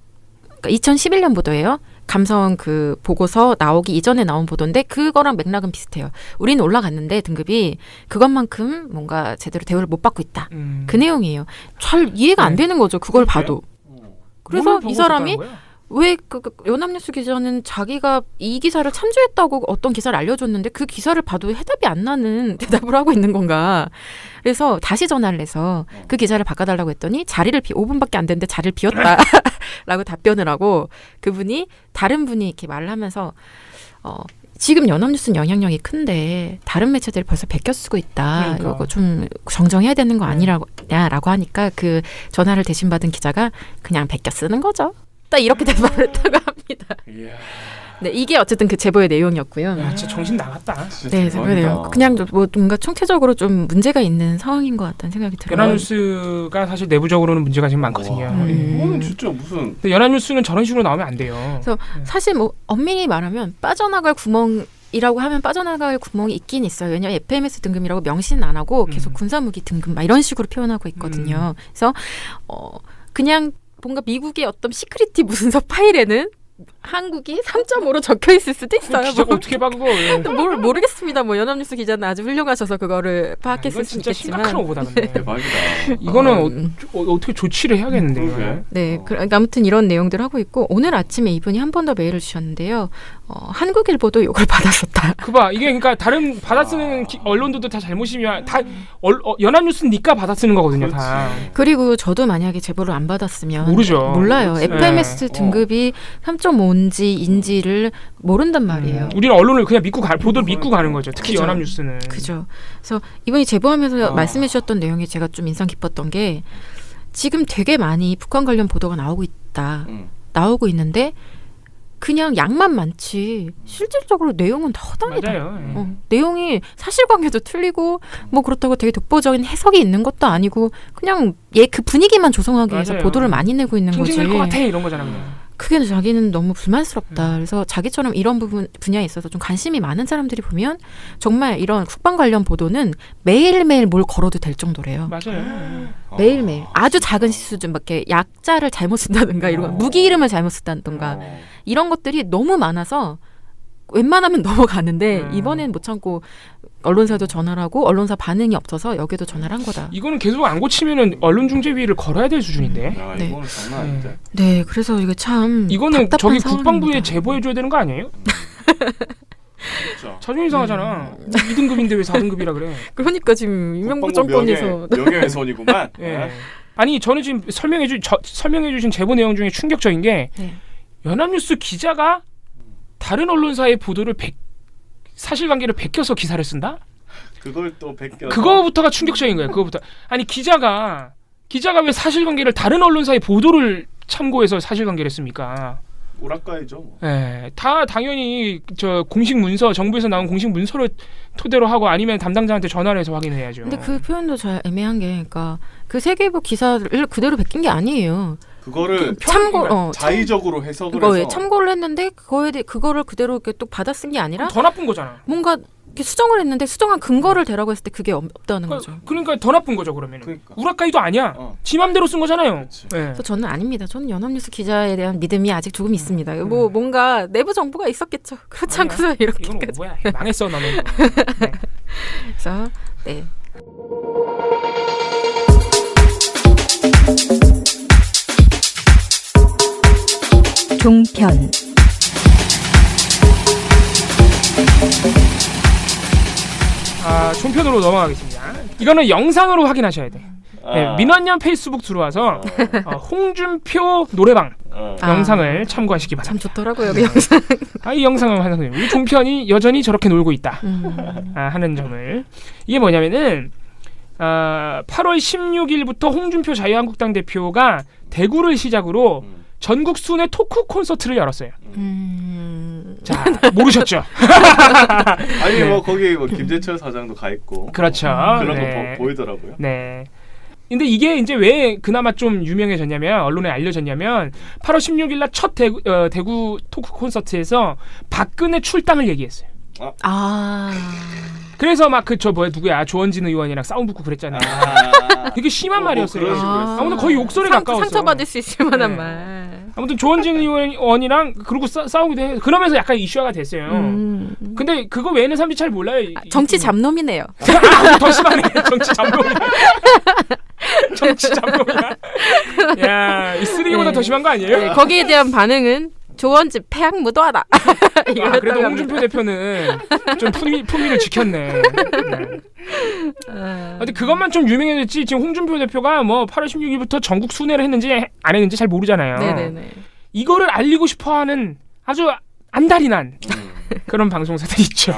그러니까 2011년 보도예요. 감사원 그 보고서 나오기 이전에 나온 보도인데 그거랑 맥락은 비슷해요. 우리는 올라갔는데 등급이 그것만큼 뭔가 제대로 대우를 못 받고 있다. 그 내용이에요. 잘 이해가 안 되는 거죠. 그걸 봐도. 그래서 이 사람이 왜 그 연합뉴스 기자는 자기가 이 기사를 참조했다고 어떤 기사를 알려줬는데 그 기사를 봐도 해답이 안 나는 대답을 하고 있는 건가. 그래서 다시 전화를 해서 그 기자를 바꿔달라고 했더니 5분밖에 안 됐는데 자리를 비웠다라고 답변을 하고 그분이 다른 분이 이렇게 말을 하면서 지금 연합뉴스는 영향력이 큰데 다른 매체들이 벌써 베껴 쓰고 있다. 그러니까. 이거 좀 정정해야 되는 거 아니라고 하니까 그 전화를 대신 받은 기자가 그냥 베껴 쓰는 거죠. 딱 이렇게 대답을 했다고 합니다. 네, 이게 어쨌든 그 제보의 내용이었고요. 야, 진짜 정신 나갔다. 네, 제보의 내용. 그냥 뭐 뭔가 총체적으로 좀 문제가 있는 상황인 것 같다는 생각이 들어요. 연합뉴스가 사실 내부적으로는 문제가 지금 많거든요. 이거는 진짜 무슨. 근데 연합뉴스는 저런 식으로 나오면 안 돼요. 그래서 사실 뭐 엄밀히 말하면 빠져나갈 구멍이라고 하면 빠져나갈 구멍이 있긴 있어요. 왜냐하면 FMS 등급이라고 명시는 안 하고 계속 군사무기 등급 막 이런 식으로 표현하고 있거든요. 그래서 그냥 뭔가 미국의 어떤 시크릿티 문서 파일에는 한국이 3.5로 적혀 있을 수도 있어요. 기자가 어떻게 봐 그거? 모르겠습니다. 뭐 연합뉴스 기자는 아주 훌륭하셔서 그거를 파악했을 수 있겠지만. 진짜 심각한 오보다 근데. 대박이다. 이거는 어떻게 조치를 해야겠는데요. 네, 아무튼 이런 내용들 하고 있고 오늘 아침에 이분이 한 번 더 메일을 주셨는데요. 한국일보도 이걸 받았었다. 그봐 이게 그러니까 다른 받아 쓰는 언론들도 다 잘못이면 다 연합뉴스는 니까 받아 쓰는 거거든요. 그렇지. 다. 그리고 저도 만약에 제보를 안 받았으면 모르죠. 몰라요. 그렇지. FMS 등급이 3.5인지인지를 모른단 말이에요. 우리는 언론을 그냥 보도를 믿고 가는 거죠. 특히 그죠. 연합뉴스는. 그죠. 그래서 이분이 제보하면서 말씀해 주셨던 내용이 제가 좀 인상 깊었던 게 지금 되게 많이 북한 관련 보도가 나오고 있다. 나오고 있는데 그냥 양만 많지 실질적으로 내용은 다 허당이다. 맞아요. 내용이 사실관계도 틀리고 뭐 그렇다고 되게 독보적인 해석이 있는 것도 아니고 그냥 그 분위기만 조성하기 위해서 맞아요. 보도를 많이 내고 있는 거지. 팅팅될 것 같아 이런 거잖아. 그냥. 그게 자기는 너무 불만스럽다. 그래서 자기처럼 이런 분야에 있어서 좀 관심이 많은 사람들이 보면 정말 이런 국방 관련 보도는 매일매일 뭘 걸어도 될 정도래요. 맞아요. 매일매일. 아주 작은 실수좀 밖에 약자를 잘못 쓴다든가 이런 무기 이름을 잘못 쓴다든가 이런 것들이 너무 많아서 웬만하면 넘어가는데 이번엔 못 참고 언론사도 전화를 하고 언론사 반응이 없어서 여기도 전화를 한 거다. 이거는 계속 안 고치면은 언론중재위를 걸어야 될 수준인데. 야, 이거는 장난 아닌데. 네, 그래서 이게 참 이거는 답답한 저기 상황입니다. 국방부에 제보해줘야 되는 거 아니에요? 자존심 상하잖아. 2등급인데 왜 4등급이라 그래? 그러니까 지금 이명박 정권에서 명예훼손이구만. 예. 아니 저는 지금 설명해주신 제보 내용 중에 충격적인 게 연합뉴스 기자가 다른 언론사의 보도를 사실관계를 베껴서 기사를 쓴다? 그걸 또 베껴. 그거부터가 충격적인 거예요. 그거부터. 아니 기자가 왜 사실관계를 다른 언론사의 보도를 참고해서 사실관계를 씁니까? 오락가이죠. 뭐. 네, 다 당연히 저 공식 문서, 정부에서 나온 공식 문서를 토대로 하고 아니면 담당자한테 전화를 해서 확인해야죠. 근데 그 표현도 잘 애매한 게, 그러니까 그 세계일보 기사를 그대로 베낀 게 아니에요. 그거를 자의적으로 해석을 해서 참고를 했는데 그거를 그대로 이렇게 또 받아 쓴 게 아니라 더 나쁜 거잖아. 뭔가 이렇게 수정을 했는데 수정한 근거를 대라고 했을 때 그게 없다는 거죠. 그러니까 더 나쁜 거죠 그러면은. 우라카이도 아니야. 지 맘대로 쓴 거잖아요. 네. 그래서 저는 아닙니다. 저는 연합뉴스 기자에 대한 믿음이 아직 조금 있습니다. 뭐 뭔가 내부 정보가 있었겠죠. 그렇지 않고서 이렇게까지. 이건 뭐야? 망했어 너는. 네. 그래서 네. 종편 종편으로 넘어가겠습니다. 이거는 영상으로 확인하셔야 돼. 네, 민원연 페이스북 들어와서 홍준표 노래방 영상을 참고하시기 바랍니다. 참 좋더라고요, 그 영상. 이 영상을 하는 우리 종편이 여전히 저렇게 놀고 있다 하는 점을. 이게 뭐냐면은 8월 16일부터 홍준표 자유한국당 대표가 대구를 시작으로 전국 순회 토크 콘서트를 열었어요. 자, 모르셨죠? 아니 네. 뭐 거기 뭐 김재철 사장도 가 있고. 그렇죠. 그런 네. 거 보이더라고요. 네. 근데 이게 이제 왜 그나마 좀 유명해졌냐면 언론에 알려졌냐면 8월 16일 날 첫 대구 토크 콘서트에서 박근혜 출당을 얘기했어요. 그래서 막 누구야 조원진 의원이랑 싸움 붙고 그랬잖아요. 되게 심한 말이었어요. 아무튼 거의 욕설에 가까웠어. 상처받을 수 있을 만한 말. 아무튼 조원진 의원이랑 그러고 싸우기도 해. 그러면서 약간 이슈화가 됐어요. 근데 그거 외에는 사람들이 잘 몰라요. 정치 잡놈이네요. 더 심하네. 정치 잡놈이야. 정치 잡놈이야. 야, 이 쓰레기보다 더 심한 거 아니에요? 네, 거기에 대한 반응은 조원진 폐악 무도하다. 그래도 홍준표 대표는 좀 품위를 지켰네. 근데 그것만 좀 유명해졌지 지금 홍준표 대표가 뭐 8월 16일부터 전국 순회를 했는지 안 했는지 잘 모르잖아요. 네네네. 이거를 알리고 싶어하는 아주 안달이 난 그런 방송사들 있죠.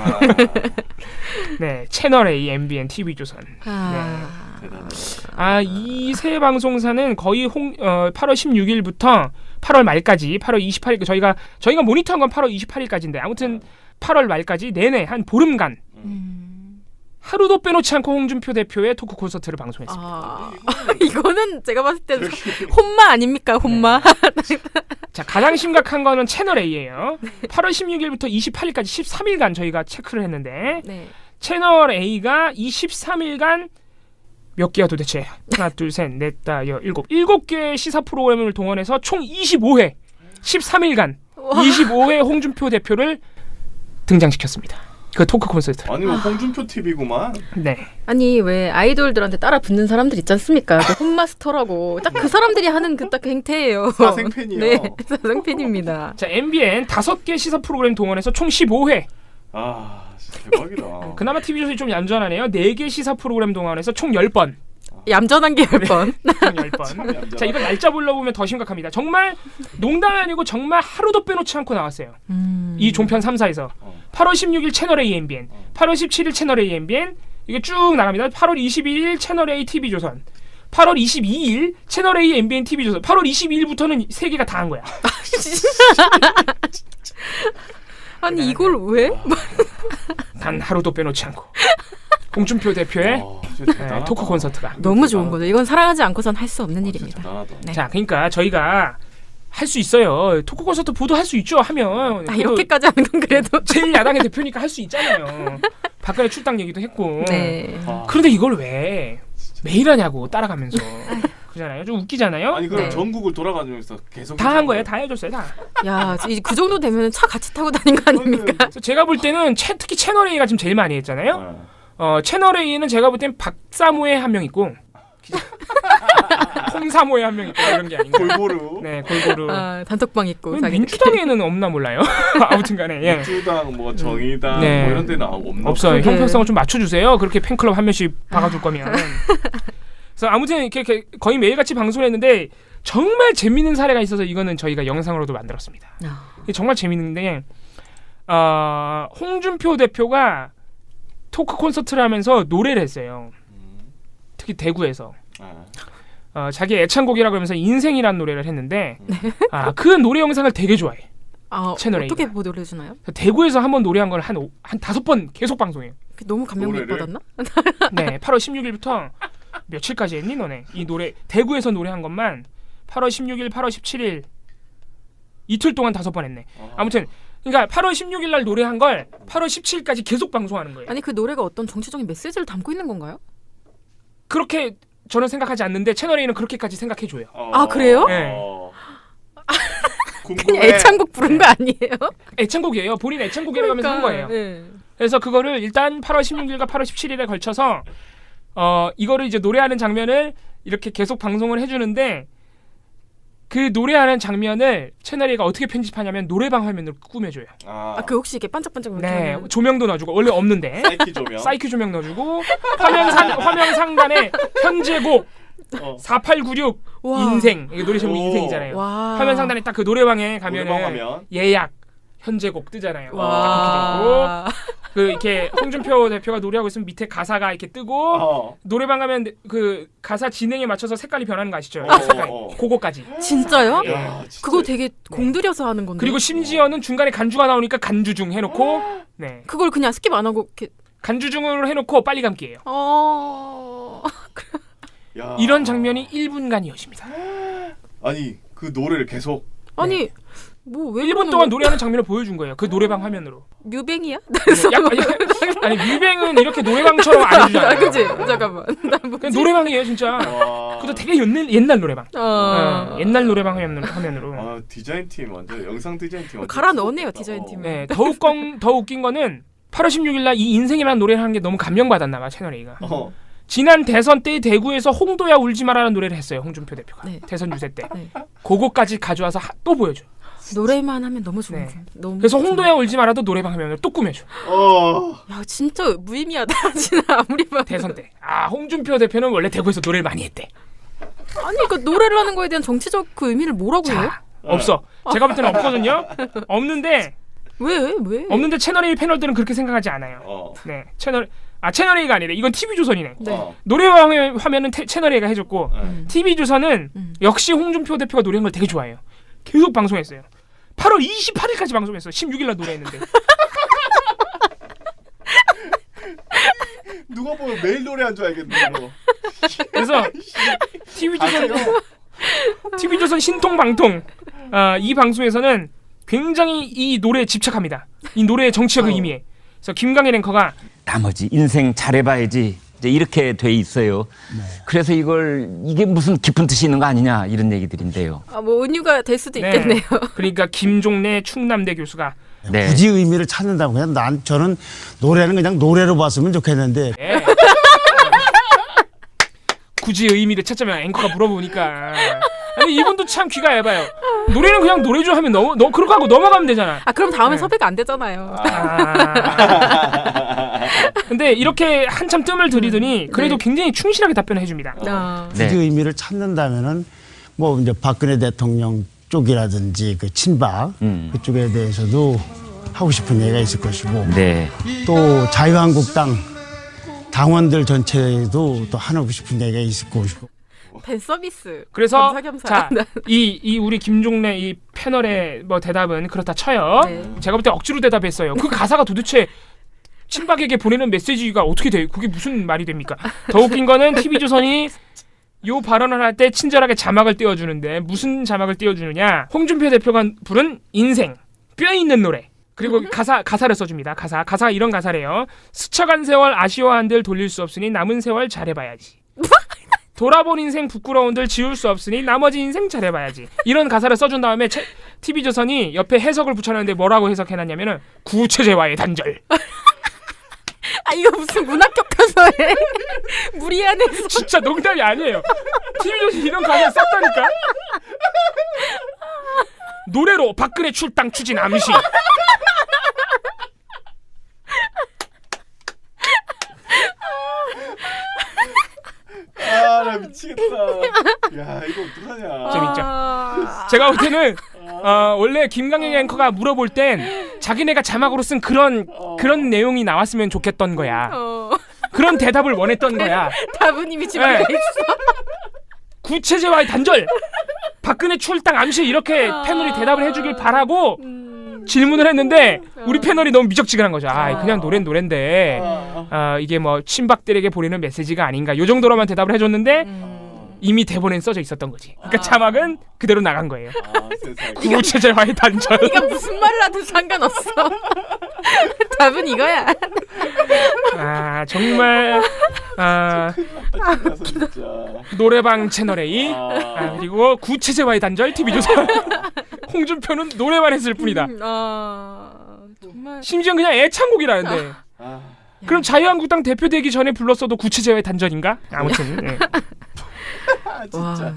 네, 채널 A, MBN, TV조선. 이 세 방송사는 거의 8월 16일부터 8월 말까지 8월 28일 저희가 모니터한 건 8월 28일까지인데 아무튼 8월 말까지 내내 한 보름간 하루도 빼놓지 않고 홍준표 대표의 토크 콘서트를 방송했습니다. 이거는 제가 봤을 때는 혼마 아닙니까? 혼마. 자, 가장 심각한 거는 채널 A예요. 8월 16일부터 28일까지 13일간 저희가 체크를 했는데 채널 A가 이 13일간 몇 개야 도대체? 하나, 둘, 셋, 넷, 다, 일곱 개의 시사 프로그램을 동원해서 총 25회 13일간 25회 홍준표 대표를 등장시켰습니다. 그 토크 콘서트. 아니 뭐 홍준표 TV구만. 네. 아니 왜 아이돌들한테 따라 붙는 사람들 있지 않습니까? 그 홈마스터라고 딱 그 사람들이 하는 그 딱 행태예요. 사생팬이요. 네, 사생팬입니다. 자, MBN 5개 시사 프로그램 동원해서 총 15회. 대박이다. 그나마 TV조선이 좀 얌전하네요. 4개 시사 프로그램 동원해서 총 10번. 얌전한 게 10번. 총 10번. 자, 이거 날짜 불러보면 더 심각합니다. 정말 농담이 아니고 정말 하루도 빼놓지 않고 나왔어요. 이 종편 3사에서 8월 16일 채널A MBN, 8월 17일 채널A MBN, 이게 쭉 나갑니다. 8월 22일 채널A TV조선, 8월 22일 채널A MBN TV조선, 8월 22일부터는 3개가 다 한 거야. 아니 이걸 왜? 단 하루도 빼놓지 않고 홍준표 대표의 토크 콘서트가 너무 좋은 거죠. 이건 사랑하지 않고선 할 수 없는 일입니다. 네. 자, 그러니까 저희가 할 수 있어요. 토크 콘서트 보도할 수 있죠. 하면 이렇게까지 하는 건 그래도 제일 야당의 대표니까 할 수 있잖아요. 박근혜 출당 얘기도 했고. 네. 그런데 이걸 왜 매일 하냐고 따라가면서. 그잖아요. 좀 웃기잖아요. 아니 그럼 전국을 돌아가면서 계속 다 한 거예요. 다 해줬어요. 다. 야, 그 정도 되면 차 같이 타고 다닌 거 아닙니까? 제가 볼 때는 특히 채널 A가 지금 제일 많이 했잖아요. 채널 A는 제가 볼 땐 박사모에 한 명 있고 홍사모에 한 명 있고 이런 게 아닌가. 골고루. 네, 골고루. 단톡방 있고. 민주당에는 없나 몰라요. 아무튼간에. 예. 민주당, 뭐 정의당, 뭐 이런 데는 없나? 없어요. 형평성을 좀 맞춰주세요. 그렇게 팬클럽 한 명씩 박아줄 거면. 그래서 아무튼 이렇게 거의 매일같이 방송을 했는데 정말 재밌는 사례가 있어서 이거는 저희가 영상으로도 만들었습니다. 정말 재밌는데 홍준표 대표가 토크 콘서트를 하면서 노래를 했어요. 특히 대구에서. 자기 애창곡이라고 하면서 인생이라는 노래를 했는데 그 노래 영상을 되게 좋아해. 채널 어떻게 A가. 보도를 해주나요? 대구에서 한번 노래한 걸 한 5번 계속 방송해요. 너무 감명을 받았나? 네, 8월 16일부터 며칠까지 했니 너네? 이 노래 대구에서 노래한 것만 8월 16일, 8월 17일 이틀 동안 5번 했네. 아무튼 그러니까 8월 16일 날 노래한 걸 8월 17일까지 계속 방송하는 거예요. 아니 그 노래가 어떤 정치적인 메시지를 담고 있는 건가요? 그렇게 저는 생각하지 않는데 채널A는 그렇게까지 생각해 줘요. 아 그래요? 네. 그냥 애창곡 부른 거 아니에요? 애창곡이에요. 본인 애창곡이라고 하면서 한 거예요. 네. 그래서 그거를 일단 8월 16일과 8월 17일에 걸쳐서 이거를 이제 노래하는 장면을 이렇게 계속 방송을 해주는데 그 노래하는 장면을 채널A가 어떻게 편집하냐면 노래방 화면으로 꾸며줘요. 그 혹시 이게 반짝반짝 네, 조명도 넣어주고 원래 없는데 사이키 조명 넣어주고 화면 상단에 현재곡 4896 인생 이게 노래 제목이 인생이잖아요. 화면 상단에 딱 그 노래방에 가면은 예약 현재곡 뜨잖아요. 딱 그렇게 되고 그 이렇게 홍준표 대표가 노래하고 있으면 밑에 가사가 이렇게 뜨고 노래방 가면 그 가사 진행에 맞춰서 색깔이 변하는 거 아시죠? 색깔 그거까지. 진짜요? 예. 그거 되게 공들여서 하는 건데. 그리고 심지어는 중간에 간주가 나오니까 간주중 해놓고 네. 그걸 그냥 스킵 안 하고 이렇게 간주중으로 해놓고 빨리 감기예요. 이런 장면이 1분간 이어집니다. 아니 그 노래를 계속 아니 뭐 왜 1분 동안 노래하는 장면을 보여준 거예요. 그 노래방 화면으로. 뮤뱅이야? 아니 뮤뱅은 이렇게 노래방처럼 안 해주잖아요. 그치? 잠깐만. 그냥 노래방이에요 진짜. 그것도 되게 옛날 노래방. 옛날 노래방 화면으로. 디자인팀 완전 영상 디자인팀 완전 갈아 넣네요 디자인팀. 네, 더 웃긴 거는 8월 16일날 이 인생이라는 노래를 하는 게 너무 감명받았나 봐 채널A가. 지난 대선 때 대구에서 홍도야 울지 마라는 노래를 했어요. 홍준표 대표가. 대선 유세 때. 그거까지 가져와서 또 보여줘. 노래만 하면 너무 좋은 거. 너무 그래서 홍도야 울지 마라도 노래방 화면을 또 꾸며줘. 야 진짜 무의미하다. 진짜 아무리 봐도. 대선 때. 홍준표 대표는 원래 대구에서 노래를 많이 했대. 아니 그 노래를 하는 거에 대한 정치적 그 의미를 뭐라고 해요? 없어. 제가 볼 때는 없거든요. 없는데 왜? 없는데 채널A 패널들은 그렇게 생각하지 않아요. 네, 채널A가 아니래. 이건 TV조선이네. 네. 노래왕의 화면은 채널A가 해줬고 TV조선은 역시 홍준표 대표가 노래한 걸 되게 좋아해요. 계속 방송했어요. 8월 28일까지 방송했어. 16일날 노래했는데. 누가 보면 매일 노래한 줄 알겠네. 그래서 TV조선 신통방통 이 방송에서는 굉장히 이 노래에 집착합니다. 이 노래의 정치적 의미에. 그래서 김강일 앵커가 나머지 인생 잘해봐야지 이제 이렇게 돼 있어요. 그래서 이게 무슨 깊은 뜻이 있는 거 아니냐 이런 얘기들인데요. 뭐 은유가 될 수도 있겠네요. 그러니까 김종래 충남대 교수가 굳이 의미를 찾는다고 해요. 저는 노래는 그냥 노래로 봤으면 좋겠는데. 굳이 의미를 찾자면 앵커가 물어보니까. 아니 이분도 참 귀가 얇아요. 노래는 그냥 노래죠 하면 너무 그렇게 하고 넘어가면 되잖아. 그럼 다음에 섭외가 안 되잖아요. 근데 이렇게 한참 뜸을 들이더니 그래도 굉장히 충실하게 답변을 해줍니다. 굳이 의미를 찾는다면은 뭐 이제 박근혜 대통령 쪽이라든지 그 친박 그쪽에 대해서도 하고 싶은 얘기가 있을 것이고 또 자유한국당 당원들 전체도 또 하고 싶은 얘기가 있을 것이고. 팬 서비스. 그래서 겸사겸사. 자, 이 우리 김종래 이 패널의 뭐 대답은 그렇다 쳐요. 제가 볼 때 억지로 대답했어요. 그 가사가 도대체 친박에게 보내는 메시지가 어떻게 돼? 그게 무슨 말이 됩니까? 더 웃긴 거는 TV조선이 요 발언을 할 때 친절하게 자막을 띄워주는데 무슨 자막을 띄워주느냐? 홍준표 대표가 부른 인생 뼈 있는 노래. 그리고 가사를 써줍니다. 가사가 이런 가사래요. 스쳐간 세월 아쉬워한들 돌릴 수 없으니 남은 세월 잘해봐야지. 돌아본 인생 부끄러운들 지울 수 없으니 나머지 인생 잘해봐야지. 이런 가사를 써준 다음에 TV조선이 옆에 해석을 붙여놨는데 뭐라고 해석해놨냐면은 구체제와의 단절. 이거 무슨 문학 교과서에 무리하네. 진짜 농담이 아니에요. TV조선이 이런 가사를 썼다니까. 노래로 박근혜 출당 추진 암시. 나 미치겠다. 야 이거 어떡하냐. 재밌죠. 제가 볼 때는 원래 김강일 앵커가 물어볼 땐 자기네가 자막으로 쓴 그런 내용이 나왔으면 좋겠던 거야. 그런 대답을 원했던 거야. 답은 이미 지방에 있어. 구체제와의 단절. 박근혜 출당 암시 이렇게 패널이 대답을 해주길 바라고 질문을 했는데 우리 패널이 너무 미적지근한 거죠. 그냥 노래는 노래인데 이게 뭐 친박들에게 보내는 메시지가 아닌가 요 정도로만 대답을 해줬는데 이미 대본엔 써져 있었던 거지. 그러니까 자막은 그대로 나간 거예요. 구체제와의 단절. 네가 무슨 말을 하든 상관없어. 답은 이거야. 정말 노래방 채널A 그리고 구체제와의 단절 TV조선. 홍준표는 노래만 했을 뿐이다. 정말. 심지어 그냥 애창곡이라는데. 그럼 자유한국당 대표 되기 전에 불렀어도 구체제와의 단절인가? 아무튼. 네.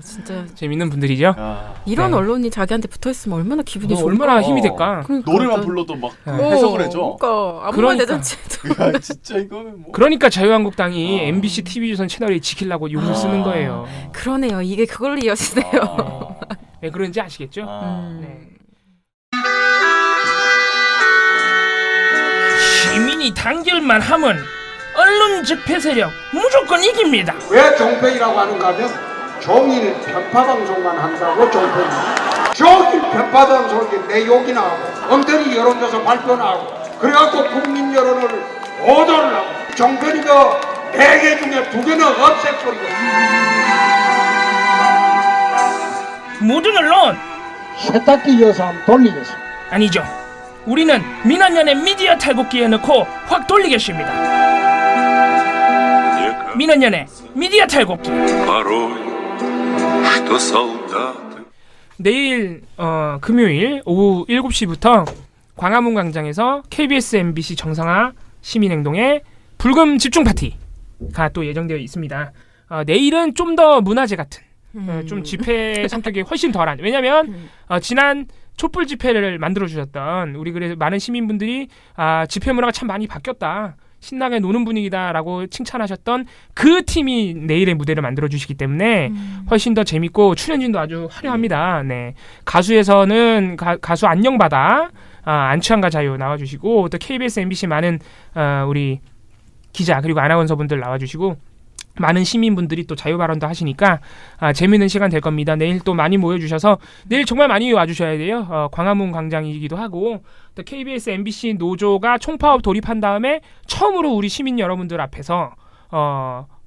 진짜 재밌는 분들이죠. 이런 언론이 자기한테 붙어있으면 얼마나 기분이 좋을까. 얼마나 힘이 될까. 노래만 불러도 막 해석을 해줘. 아무만 대잔치. 진짜 이거는 뭐. 그러니까 자유한국당이 MBC TV조선 채널에 지키려고 용을 쓰는 거예요. 그러네요. 이게 그걸로 이어지네요. 왜 그런지 아시겠죠? 네. 시민이 단결만 하면 언론 적폐 세력 무조건 이깁니다. 왜 종편이라고 하는가 하면 종일 편파 방송만 한다고 종편입니다. 종일 편파 방송이 내 욕이나 하고 엉터리 여론조사 발표나 하고 그래갖고 국민 여론을 오도를 하고 종편이 그 4개 중에 2개는 없앨 소리고. 모든 언론 세탁기 이어서 한번 돌리겠습니다. 아니죠. 우리는 민원연의 미디어 탈곡기에 넣고 확 돌리겠습니다. 민원연의 미디어 탈곡기. 내일 금요일 오후 7시부터 광화문 광장에서 KBS MBC 정상화 시민행동의 불금 집중 파티가 또 예정되어 있습니다. 내일은 좀 더 문화제 같은 좀 집회 성격이 훨씬 덜한. 왜냐하면 지난 촛불 집회를 만들어 주셨던 우리 그래서 많은 시민분들이 집회 문화가 참 많이 바뀌었다. 신나게 노는 분위기다라고 칭찬하셨던 그 팀이 내일의 무대를 만들어 주시기 때문에 훨씬 더 재밌고 출연진도 아주 화려합니다. 네. 가수에서는 가수 안녕바다 안치환과 자유 나와주시고 또 KBS, MBC 많은 우리 기자 그리고 아나운서분들 나와주시고 많은 시민분들이 또 자유 발언도 하시니까 재미있는 시간 될 겁니다. 내일 또 많이 모여주셔서 내일 정말 많이 와주셔야 돼요. 광화문 광장이기도 하고 또 KBS, MBC 노조가 총파업 돌입한 다음에 처음으로 우리 시민 여러분들 앞에서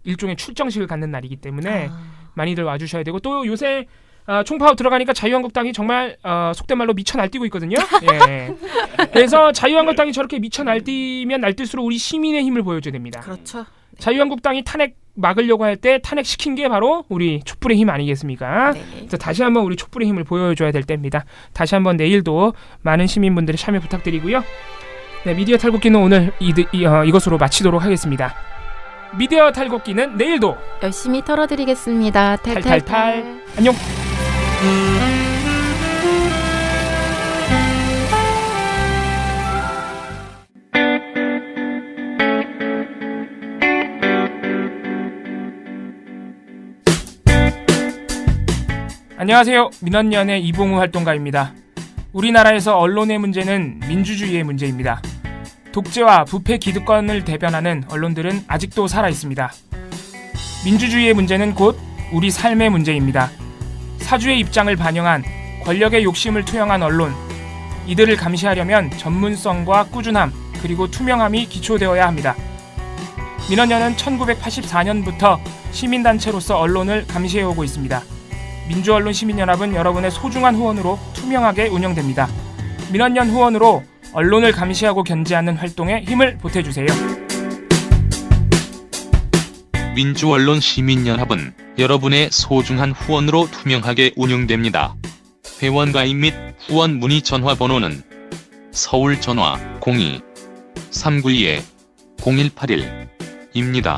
일종의 출정식을 갖는 날이기 때문에 많이들 와주셔야 되고 또 요새 총파업 들어가니까 자유한국당이 정말 속된 말로 미쳐 날뛰고 있거든요. 예. 그래서 자유한국당이 저렇게 미쳐 날뛰면 날뛸수록 우리 시민의 힘을 보여줘야 됩니다. 그렇죠. 자유한국당이 탄핵 막으려고 할 때 탄핵시킨 게 바로 우리 촛불의 힘 아니겠습니까? 그래서 다시 한번 우리 촛불의 힘을 보여줘야 될 때입니다. 다시 한번 내일도 많은 시민분들의 참여 부탁드리고요. 네, 미디어 탈곡기는 오늘 이것으로 마치도록 하겠습니다. 미디어 탈곡기는 내일도 열심히 털어드리겠습니다. 탈탈탈. 안녕. 안녕하세요. 민원연의 이봉우 활동가입니다. 우리나라에서 언론의 문제는 민주주의의 문제입니다. 독재와 부패 기득권을 대변하는 언론들은 아직도 살아있습니다. 민주주의의 문제는 곧 우리 삶의 문제입니다. 사주의 입장을 반영한 권력의 욕심을 투영한 언론, 이들을 감시하려면 전문성과 꾸준함 그리고 투명함이 기초되어야 합니다. 민원연은 1984년부터 시민단체로서 언론을 감시해오고 있습니다. 민주언론 시민연합은 여러분의 소중한 후원으로 투명하게 운영됩니다. 민원연 후원으로 언론을 감시하고 견제하는 활동에 힘을 보태주세요. 민주언론 시민연합은 여러분의 소중한 후원으로 투명하게 운영됩니다. 회원 가입 및 후원 문의 전화번호는 서울 전화 02-392-0181입니다.